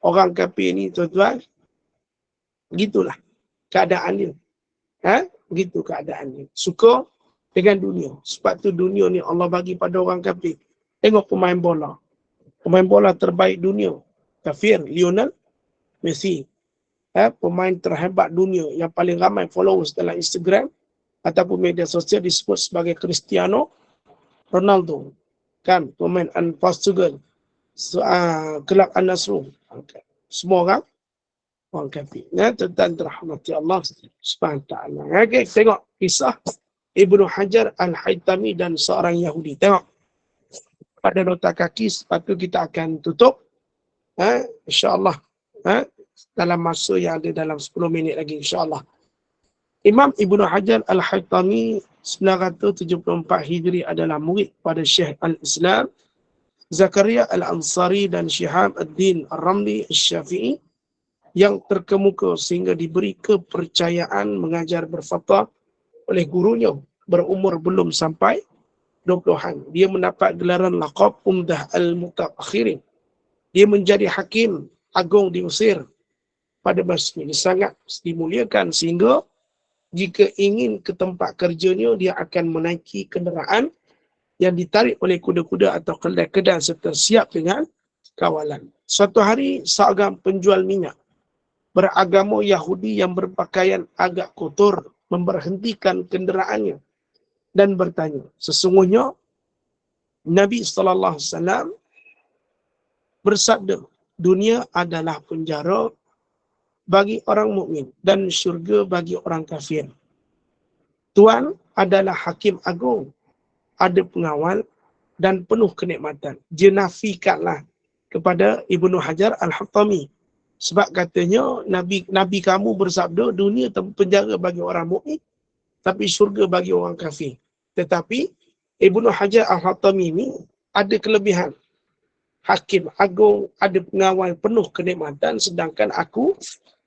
orang kafir ni, tuan-tuan, begitulah keadaan dia. Begitu keadaan dia. Suka dengan dunia. Sebab tu dunia ni Allah bagi pada orang kafir. Tengok pemain bola. Pemain bola terbaik dunia, kafir, Lionel Messi. Pemain terhebat dunia yang paling ramai followers dalam Instagram ataupun media sosial disebut sebagai Cristiano Ronaldo. Kan, pemain Portugal, kelab An-Nasr. Semua orang kafir. Tentang rahmati Allah Subhanahu Taala. Okay, tengok kisah Ibnu Hajar Al-Haytami dan seorang Yahudi. Tengok pada nota kaki, sepatu kita akan tutup. InsyaAllah. Dalam masa yang ada dalam 10 minit lagi, insyaAllah. Imam Ibnu Hajar Al-Haytami 974 Hijri adalah murid pada Syekh Al-Islam Zakaria Al-Ansari dan Syihab Ad-Din Ar-Ramli Al-Syafi'i yang terkemuka sehingga diberi kepercayaan mengajar berfatwa oleh gurunya berumur belum sampai 20-an. Dia mendapat gelaran laqab Umdah Al-Mutakhirin. Dia menjadi hakim agung di Mesir pada masa ini. Sangat dimuliakan sehingga jika ingin ke tempat kerjanya, dia akan menaiki kenderaan yang ditarik oleh kuda-kuda atau kedai-kedai serta siap dengan kawalan. Suatu hari, seorang penjual minyak beragama Yahudi yang berpakaian agak kotor memberhentikan kenderaannya dan bertanya, sesungguhnya Nabi SAW bersabda, dunia adalah penjara bagi orang mukmin dan syurga bagi orang kafir. Tuhan adalah hakim agung, ada pengawal dan penuh kenikmatan. Dia nafikanlah kepada Ibnu Hajar Al-Haytami. Sebab katanya Nabi kamu bersabda dunia penjara bagi orang mukmin tapi syurga bagi orang kafir. Tetapi Ibnu Hajar Al-Haytami ini ada kelebihan. Hakim agung, ada pengawal, penuh kenikmatan, sedangkan aku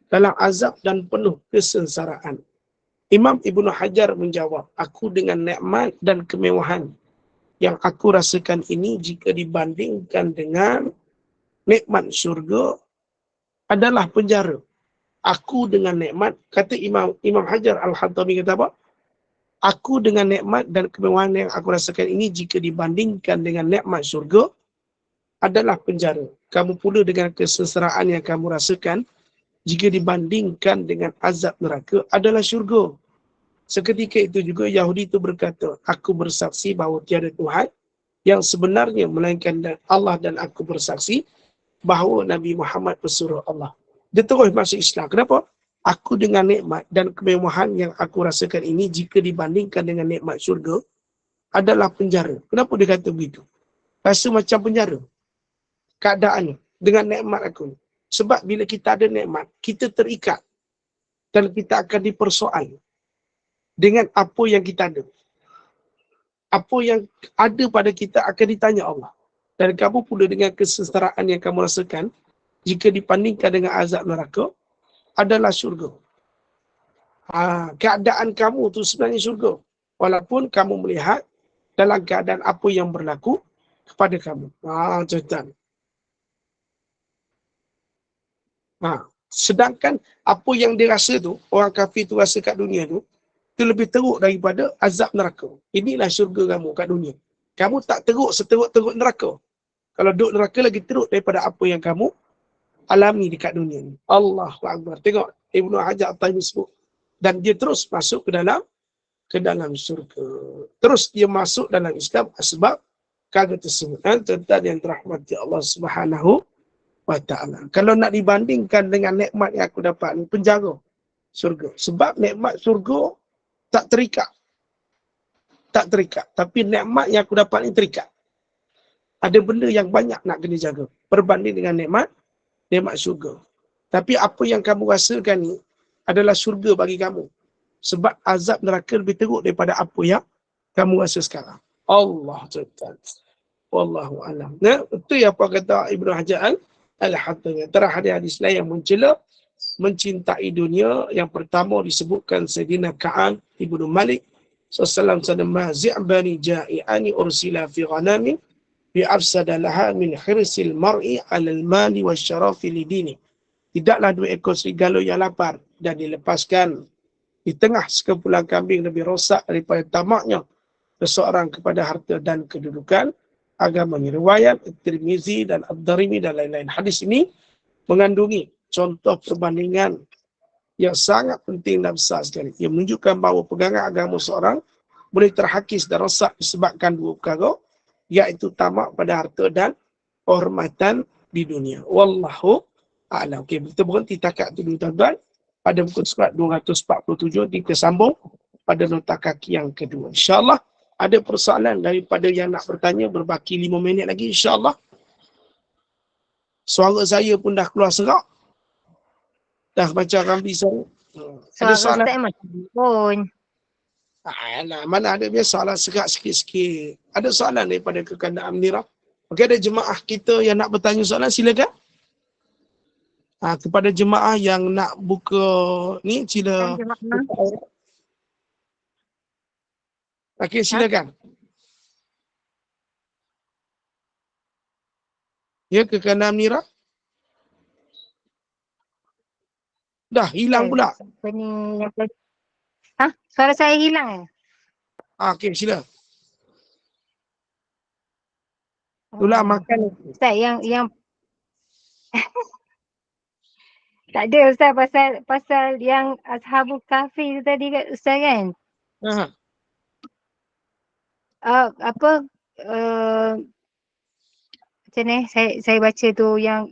dalam azab dan penuh kesengsaraan. Imam Ibnu Hajar menjawab, aku dengan nikmat dan kemewahan yang aku rasakan ini jika dibandingkan dengan nikmat syurga adalah penjara. Aku dengan nikmat, kata Imam Hajar Al-Haytami kata apa? Aku dengan nikmat dan kemewahan yang aku rasakan ini jika dibandingkan dengan nikmat syurga adalah penjara. Kamu pula dengan kesengsaraan yang kamu rasakan jika dibandingkan dengan azab neraka adalah syurga. Seketika itu juga Yahudi itu berkata, aku bersaksi bahawa tiada Tuhan yang sebenarnya melainkan Allah, dan aku bersaksi bahawa Nabi Muhammad pesuruh Allah. Dia terus masuk Islam. Kenapa? Aku dengan nikmat dan kemewahan yang aku rasakan ini jika dibandingkan dengan nikmat syurga adalah penjara. Kenapa dia kata begitu? Rasa macam penjara keadaannya dengan nikmat aku. Sebab bila kita ada nikmat, kita terikat dan kita akan dipersoal dengan apa yang kita ada. Apa yang ada pada kita akan ditanya Allah. Dan kamu pula dengan kesengsaraan yang kamu rasakan jika dibandingkan dengan azab neraka adalah syurga. Keadaan kamu tu sebenarnya syurga. Walaupun kamu melihat dalam keadaan apa yang berlaku kepada kamu. Contoh. Sedangkan apa yang dia rasa tu, orang kafir tu rasa kat dunia tu, itu lebih teruk daripada azab neraka. Inilah syurga kamu kat dunia. Kamu tak teruk seteruk-teruk neraka. Kalau duduk neraka lagi teruk daripada apa yang kamu alami dekat dunia ni. Allahu Akbar. Tengok Ibnu Hajar Al-Haytami sebut. Dan dia terus masuk ke dalam syurga. Terus dia masuk dalam Islam sebab kata tersebut. Tentang yang dirahmati Allah Subhanahu wa ta'ala. Kalau nak dibandingkan dengan nikmat yang aku dapat ni, penjara syurga. Sebab nikmat syurga tak terikat. Tak terikat. Tapi nikmat yang aku dapat ni terikat. Ada benda yang banyak nak kena jaga. Berbanding dengan nikmat syurga. Tapi apa yang kamu rasakan ni adalah syurga bagi kamu. Sebab azab neraka lebih teruk daripada apa yang kamu rasa sekarang. Allah Tuhan. Wallahu a'lam. Nah, itu yang apa kata Ibnu Hajar Al-Haytami. Antara hadis lain yang mencela mencintai dunia, yang pertama disebutkan Sayyidina Ka'ab Ibnu Malik sallallahu alaihi wasallam, zi'bani ja'i'ani ursila fi ghanami bi'afsada laha min khirsil mar'i 'alal mali wasyarafi lidini. Tidaklah dua ekor serigala yang lapar dan dilepaskan di tengah sekumpulan kambing lebih rosak daripada tamaknya seseorang kepada harta dan kedudukan agamanya. Riwayat Tirmizi dan Ad-Darimi dan lain-lain. Hadis ini mengandungi contoh perbandingan yang sangat penting dan besar sekali. Ia menunjukkan bahawa pegangan agama seorang boleh terhakis dan rosak disebabkan dua perkara, iaitu tamak pada harta dan kehormatan di dunia. Wallahu a'lam. Okey, kita berhenti takat dulu tuan-tuan. Pada muka surat 247 kita sambung pada nota kaki yang kedua. InsyaAllah ada persoalan daripada yang nak bertanya, berbaki 5 minit lagi insyaAllah. Suara saya pun dah keluar serak. Dah macam rambi saya. Ada soalan? Pun. Alah, mana ada biasalah serak sikit-sikit. Ada soalan daripada kekandaan Nira? Okey, ada jemaah kita yang nak bertanya soalan, silakan. Kepada jemaah yang nak buka ni, sila. Okey, silakan. Ya, kekandaan Nira? Dah hilang pula. Suara saya hilang. Okey, sila. Itulah makan. Ustaz, yang tak ada Ustaz, pasal yang Ashabul Kahfi tu tadi kat Ustaz kan. Macam ni saya baca tu yang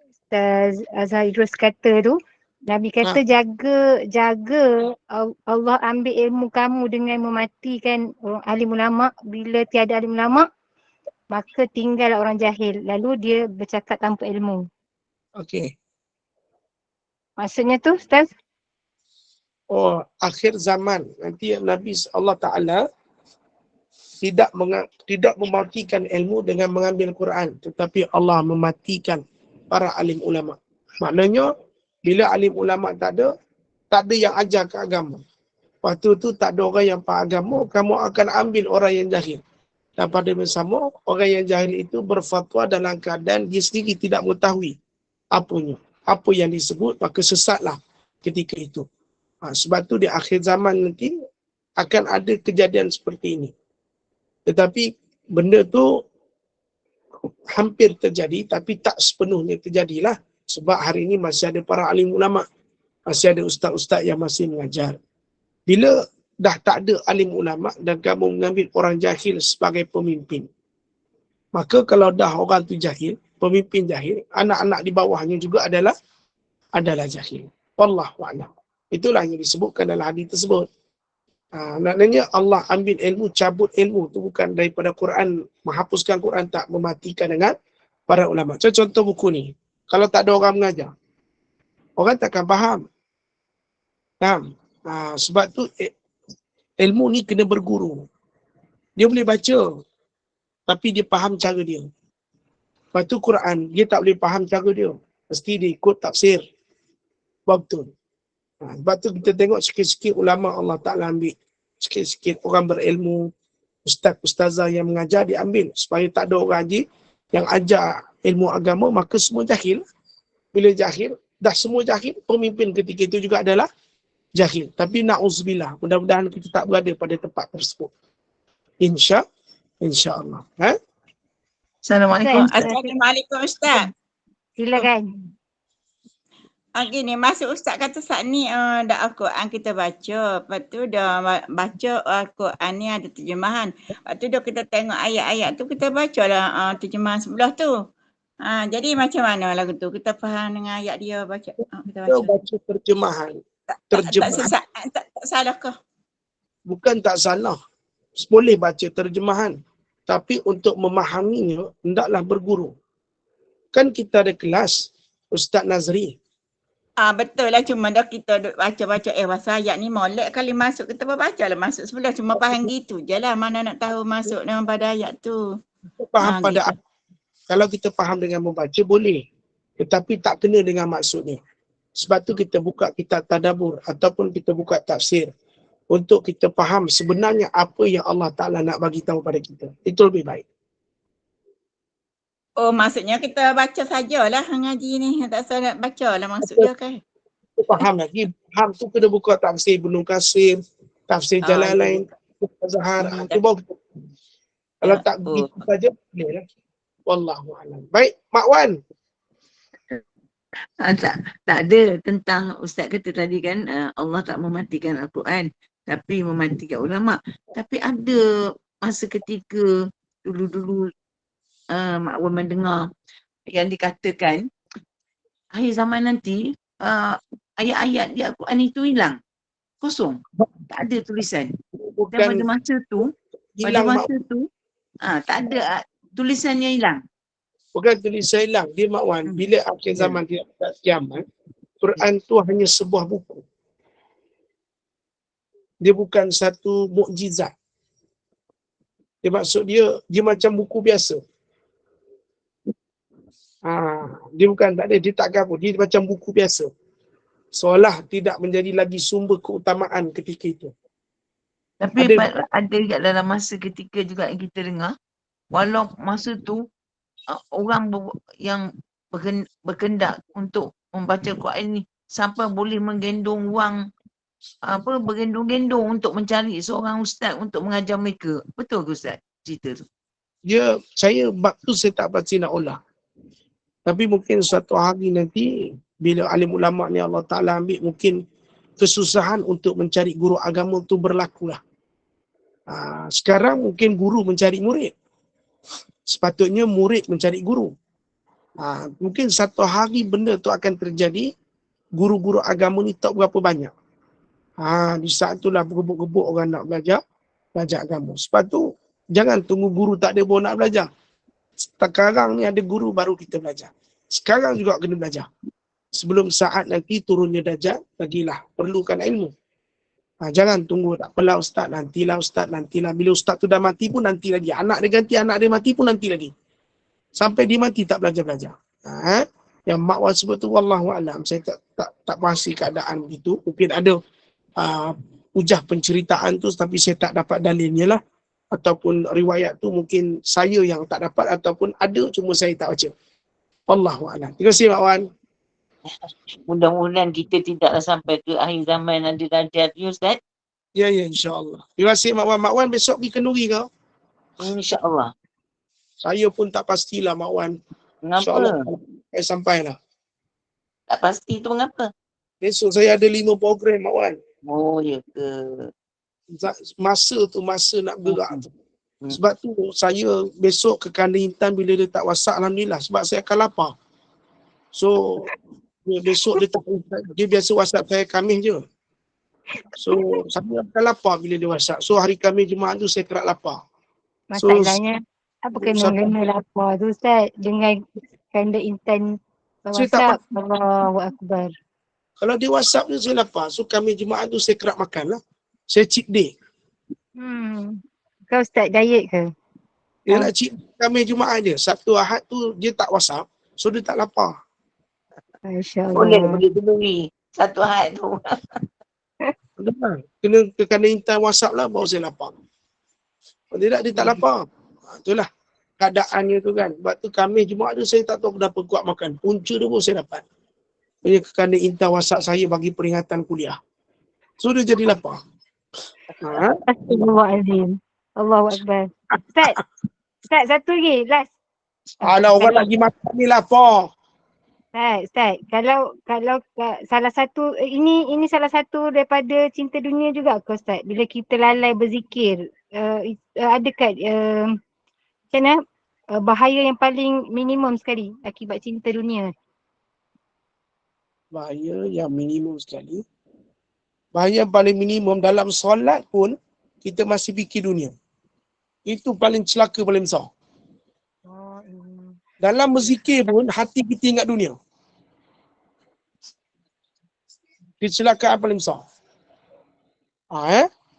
Ustaz Azhar Idrus kata tu, Nabi kata jaga Allah ambil ilmu kamu dengan mematikan orang alim ulama. Bila tiada alim ulama, maka tinggal orang jahil. Lalu dia bercakap tanpa ilmu. Okey. Maksudnya tu Ustaz? Oh, akhir zaman nanti Nabi Allah Ta'ala tidak mematikan ilmu dengan mengambil Quran, tetapi Allah mematikan para alim ulama. Maknanya bila alim ulama tak ada yang ajar ke agama. Waktu tu tak ada orang yang faham agama, kamu akan ambil orang yang jahil. Dan pada masa sama, orang yang jahil itu berfatwa dalam keadaan dia sendiri tidak mengetahui apa yang disebut, maka sesatlah ketika itu. Sebab tu di akhir zaman nanti akan ada kejadian seperti ini. Tetapi benda tu hampir terjadi tapi tak sepenuhnya terjadilah. Sebab hari ini masih ada para alim ulama, masih ada ustaz-ustaz yang masih mengajar. Bila dah tak ada alim ulama dan kamu mengambil orang jahil sebagai pemimpin, maka kalau dah orang tu jahil, pemimpin jahil, anak-anak di bawahnya juga adalah jahil. Wallahu a'lam. Itulah yang disebutkan dalam hadis tersebut. Maknanya Allah ambil ilmu, cabut ilmu tu bukan daripada Quran, menghapuskan Quran, tak, mematikan dengan para ulama. Contoh buku ni, kalau tak ada orang mengajar, orang takkan faham. Faham? Sebab tu ilmu ni kena berguru. Dia boleh baca, tapi dia faham cara dia. Lepas tu Quran, dia tak boleh faham cara dia. Mesti dia ikut tafsir. Betul. Sebab tu kita tengok sikit-sikit ulama Allah Ta'ala ambil. Sikit-sikit orang berilmu, ustaz-ustazah yang mengajar diambil. Supaya tak ada orang haji yang ajar ilmu agama, maka semua jahil. Bila jahil, dah semua jahil, pemimpin ketika itu juga adalah jahil. Tapi na'udzubillah, mudah-mudahan kita tak berada pada tempat tersebut. InsyaAllah. Assalamualaikum. Ustaz. Assalamualaikum Ustaz. Silakan. Gini, masa Ustaz kata saat ni dah Al-Quran kita baca. Lepas tu dah baca Al-Quran ni ada terjemahan. Lepas tu dah kita tengok ayat-ayat tu, kita baca lah terjemahan sebelah tu. Jadi macam mana lagu tu? Kita faham dengan ayat dia baca. Kita Kita baca. baca terjemahan. Tak salah ke? Bukan tak salah. Boleh baca terjemahan. Tapi untuk memahaminya, hendaklah berguru. Kan kita ada kelas Ustaz Nazri. Betul lah, cuma dah kita duk baca-baca bahasa ayat ni molek kali masuk, kita baca lah masuk sebelah, cuma faham gitu je lah, mana nak tahu masuk dalam pada ayat tu. Faham pada Gitu. Kalau kita faham dengan membaca boleh. Tetapi tak kena dengan maksudnya. Sebab tu kita buka kitab tadabbur ataupun kita buka tafsir untuk kita faham sebenarnya apa yang Allah Ta'ala nak bagi tahu pada kita. Itu lebih baik. Oh, maksudnya kita baca sajalah ngaji ni, tak salah nak baca lah maksud dia kan. Kita faham lagi. Faham tu kena buka tafsir Ibnu Katsir, tafsir Jalalain, Zahar. Itu baru kita. Kalau tak begitu saja, boleh lah. Wallahu a'lam. Baik, Mak Wan. Tak ada tentang Ustaz kata tadi kan, Allah tak mematikan Al-Quran tapi mematikan ulama. Tapi ada masa ketika dulu-dulu Mak Wan mendengar yang dikatakan akhir zaman nanti ayat-ayat di Al-Quran itu hilang. Kosong. Tak ada tulisan. Dan pada masa tu, tak ada tulisannya hilang. Bukan tulisan hilang. Dia Mak Wan, bila akhir zaman dia kiamat, Quran tu hanya sebuah buku. Dia bukan satu mukjizat. Dia maksud dia macam buku biasa. Dia bukan tak ada, dia tak gabung. Dia macam buku biasa. Seolah tidak menjadi lagi sumber keutamaan ketika itu. Tapi ada juga dalam masa ketika juga yang kita dengar, walau masa tu orang yang berkendak untuk membaca Quran ni sampai boleh menggendong wang bergendong-gendong untuk mencari seorang ustaz untuk mengajar mereka. Betul ke Ustaz cerita tu? Saya bab tu saya tak pasti nak ulang. Tapi mungkin suatu hari nanti bila alim ulama ni Allah Ta'ala ambil, mungkin kesusahan untuk mencari guru agama tu berlakulah. Sekarang mungkin guru mencari murid. Sepatutnya murid mencari guru. Mungkin satu hari benda tu akan terjadi, guru-guru agama ni tak berapa banyak. Di saat itulah berebut-gebut orang nak belajar agama. Sebab tu jangan tunggu guru tak ada baru nak belajar. Sekarang ni ada guru baru kita belajar. Sekarang juga kena belajar. Sebelum saat nanti turunnya Dajjal, bagilah perlukan ilmu. Jangan tunggu, tak apalah ustaz, nantilah. Bila ustaz tu dah mati pun nanti lagi. Anak dia ganti, anak dia mati pun nanti lagi. Sampai dia mati tak belajar-belajar. Yang Mak Wan sebut tu wallahu a'lam. Saya tak pasti keadaan itu. Mungkin ada ujah penceritaan tu tapi saya tak dapat dalilnya lah. Ataupun riwayat tu mungkin saya yang tak dapat ataupun ada cuma saya tak baca. Wallahualam. Terima kasih Mak Wan. Mudah-mudahan kita tidaklah sampai ke akhir zaman ada dajjal ni Ustaz. Ya, insya-Allah. Terima kasih Mak Wan. Mak Wan besok pergi Kenduri ke? InsyaAllah. Saya pun tak pastilah Mak Wan. Mengapa? InsyaAllah saya sampailah. Tak pasti tu mengapa? Besok saya ada 5 program Mak Wan. Oh, ya ke? Masa nak gerak tu. Hmm. Sebab tu saya besok ke Kanda Intan bila dia tak WhatsApp Alhamdulillah sebab saya akan lapar. So besok dia biasa WhatsApp saya Khamis je. So saya akan lapar bila dia WhatsApp. So hari Khamis Jumaat tu saya kerap lapar. Masalahnya apa kena lapar tu Ustaz dengan Kanda Intan WhatsApp. Allahu Akbar. Kalau dia WhatsApp tu saya lapar. So Khamis Jumaat tu saya kerap makan lah. Saya cheat day. Kau Ustaz diet ke? Dia nak cheat Khamis Jumaat je. Sabtu Ahad tu dia tak WhatsApp. So dia tak lapar. Boleh beli satu hari tu. Kena ke Kanda Intan WhatsApp lah baru saya lapar. Kalau tidak dia tak lapar. Itulah keadaannya tu kan. Sebab tu Khamis Jumaat tu saya tak tahu kenapa kuat makan. Punca tu pun saya dapat. Dia ke Kanda Intan WhatsApp saya bagi peringatan kuliah. So dia jadi lapar. Astagfirullahaladzim. Allahu Akbar. Ustaz, satu lagi, last. Alah, orang lagi makan ni lapar. Ustaz, kalau salah satu, ini salah satu daripada cinta dunia juga ke Ustaz? Bila kita lalai berzikir, adakah macam mana, bahaya yang paling minimum sekali akibat cinta dunia? Bahaya yang minimum sekali. Bahaya yang paling minimum dalam solat pun kita masih fikir dunia. Itu paling celaka paling besar. Dalam berzikir pun hati kita ingat dunia. Kecelakaan paling besar.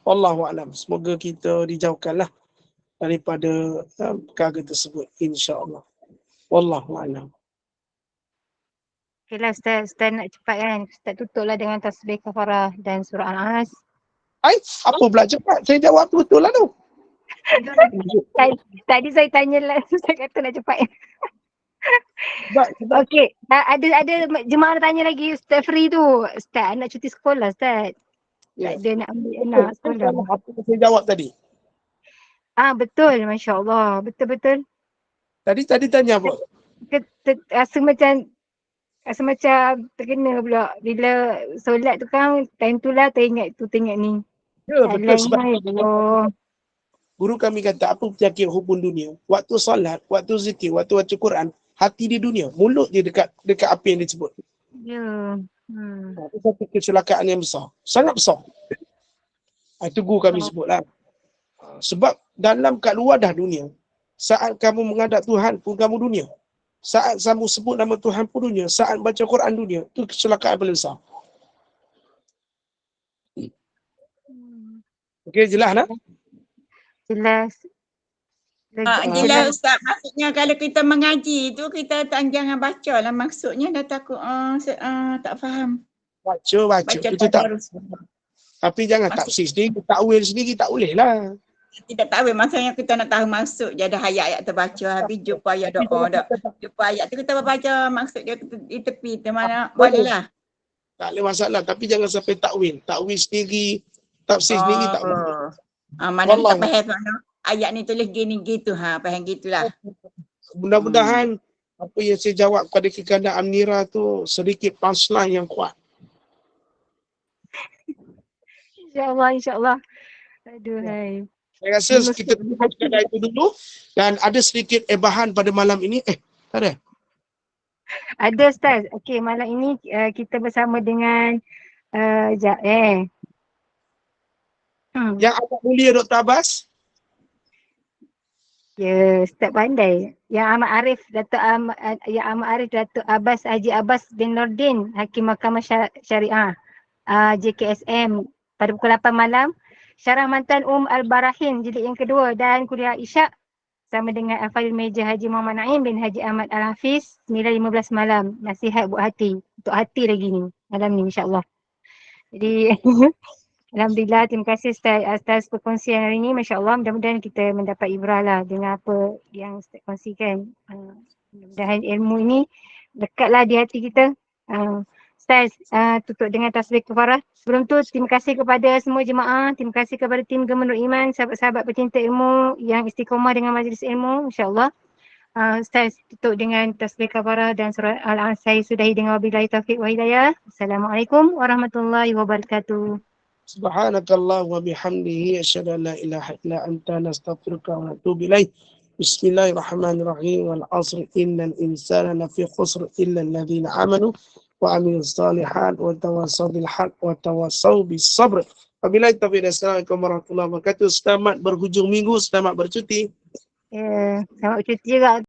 Wallahualam. Semoga kita dijauhkanlah daripada perkara tersebut. InsyaAllah. Wallahualam. Okeylah Ustaz nak cepat kan. Ustaz tutuplah dengan tasbih kafarah dan surah Al-As. Apa pula cepat? Saya jawab betul lah tu. Tadi saya tanya lah, Ustaz kata nak cepat. Okey, ada jemaah tanya lagi Ustaz Free tu. Ustaz nak cuti sekolah Ustaz. Tak ada nak ambil anak sekolah. Apa yang saya jawab tadi? Betul, masya-Allah. Betul-betul. Tadi tanya apa? Rasa macam terkena pula bila solat tu kan time tu lah teringat ni. Ya betul sebab Allah. Guru kami kata apa penyakit hubun dunia? Waktu solat, waktu zikir, waktu baca Quran, hati dia dunia, mulut dia dekat apa yang dia sebut. Ya. Itu satu kecelakaan yang besar. Sangat besar. Itu guru kami sebutlah. Sebab dalam kat luar dah dunia, saat kamu menghadap Tuhan pun kamu dunia. Saat kamu sebut nama Tuhan pun dunia. Saat baca Quran dunia. Itu kecelakaan paling besar. Okey, jelas nak? Jelas. Jelas Ustaz. Maksudnya kalau kita mengaji tu kita jangan baca lah. Maksudnya dah takut tak faham. Baca. Kita tak. Tapi jangan tafsir sendiri. Takwil sendiri tak boleh lah. Tidak tahu maksudnya kita nak tahu maksud je ada ayat-ayat terbaca habis jumpa ayat doa dak. Jumpa ayat tu kita baca maksud dia di tepi tu mana boleh lah. Tak ada masalah tapi jangan sampai takwil. Takwil sendiri, tafsir sendiri tak boleh. Mana tak faham ayat ni tulis gini gitu faham gitulah. Mudah-mudahan apa yang saya jawab kepada Kikanda Amnira tu sedikit punchline yang kuat. InsyaAllah. Aduh hai. Saya rasa kita tutup sekadar itu dulu dan ada sedikit bahan pada malam ini. Tak ada? Ada Ustaz. Okey, malam ini kita bersama dengan Yang agak mulia Dr. Abbas. Ya, Ustaz pandai. Yang Ahmad Arif Datuk Abbas Haji Abbas bin Nordin, Hakim Mahkamah Syariah JKSM pada pukul 8 malam. Syarah Mantan Al-Barahin jilid yang kedua dan kuliah Isyak sama dengan Al-Fadhil Meja Haji Muhammad Naim bin Haji Ahmad Al-Hafiz 9.15 malam. Nasihat buat hati. Untuk hati lagi ni. Malam ni insyaAllah. Jadi Alhamdulillah, terima kasih Ustaz atas perkongsian hari ini. Masya Allah, mudah-mudahan kita mendapat ibrah lah dengan apa yang Ustaz kongsikan. Mudah-mudahan ilmu ini dekatlah di hati kita. Ustaz, tutup dengan tasbih kafarah. Sebelum tu, terima kasih kepada semua jemaah. Terima kasih kepada tim Gemenur Iman, sahabat-sahabat pecinta ilmu yang istiqomah dengan majlis ilmu. InsyaAllah. Ustaz tutup dengan tasbih kafarah dan surah Al-An. Saya sudahi dengan wabillahi taufiq wa hidayah. Assalamualaikum warahmatullahi wabarakatuh. Subhanakallah wa bihamdihi asyhadu an la ilaha illa anta nastaghfiruka wa natubu ilaik. Bismillahirrahmanirrahim. Wal 'asri innal insana lafi khusr illa alladhina amanu wa 'amilus shalihat wa tawassaw bil haqq wa tawassaw bis sabr. Wabillahi taufiq. Assalamualaikum warahmatullahi wabarakatuh. Selamat berhujung minggu, selamat bercuti. Selamat bercuti juga.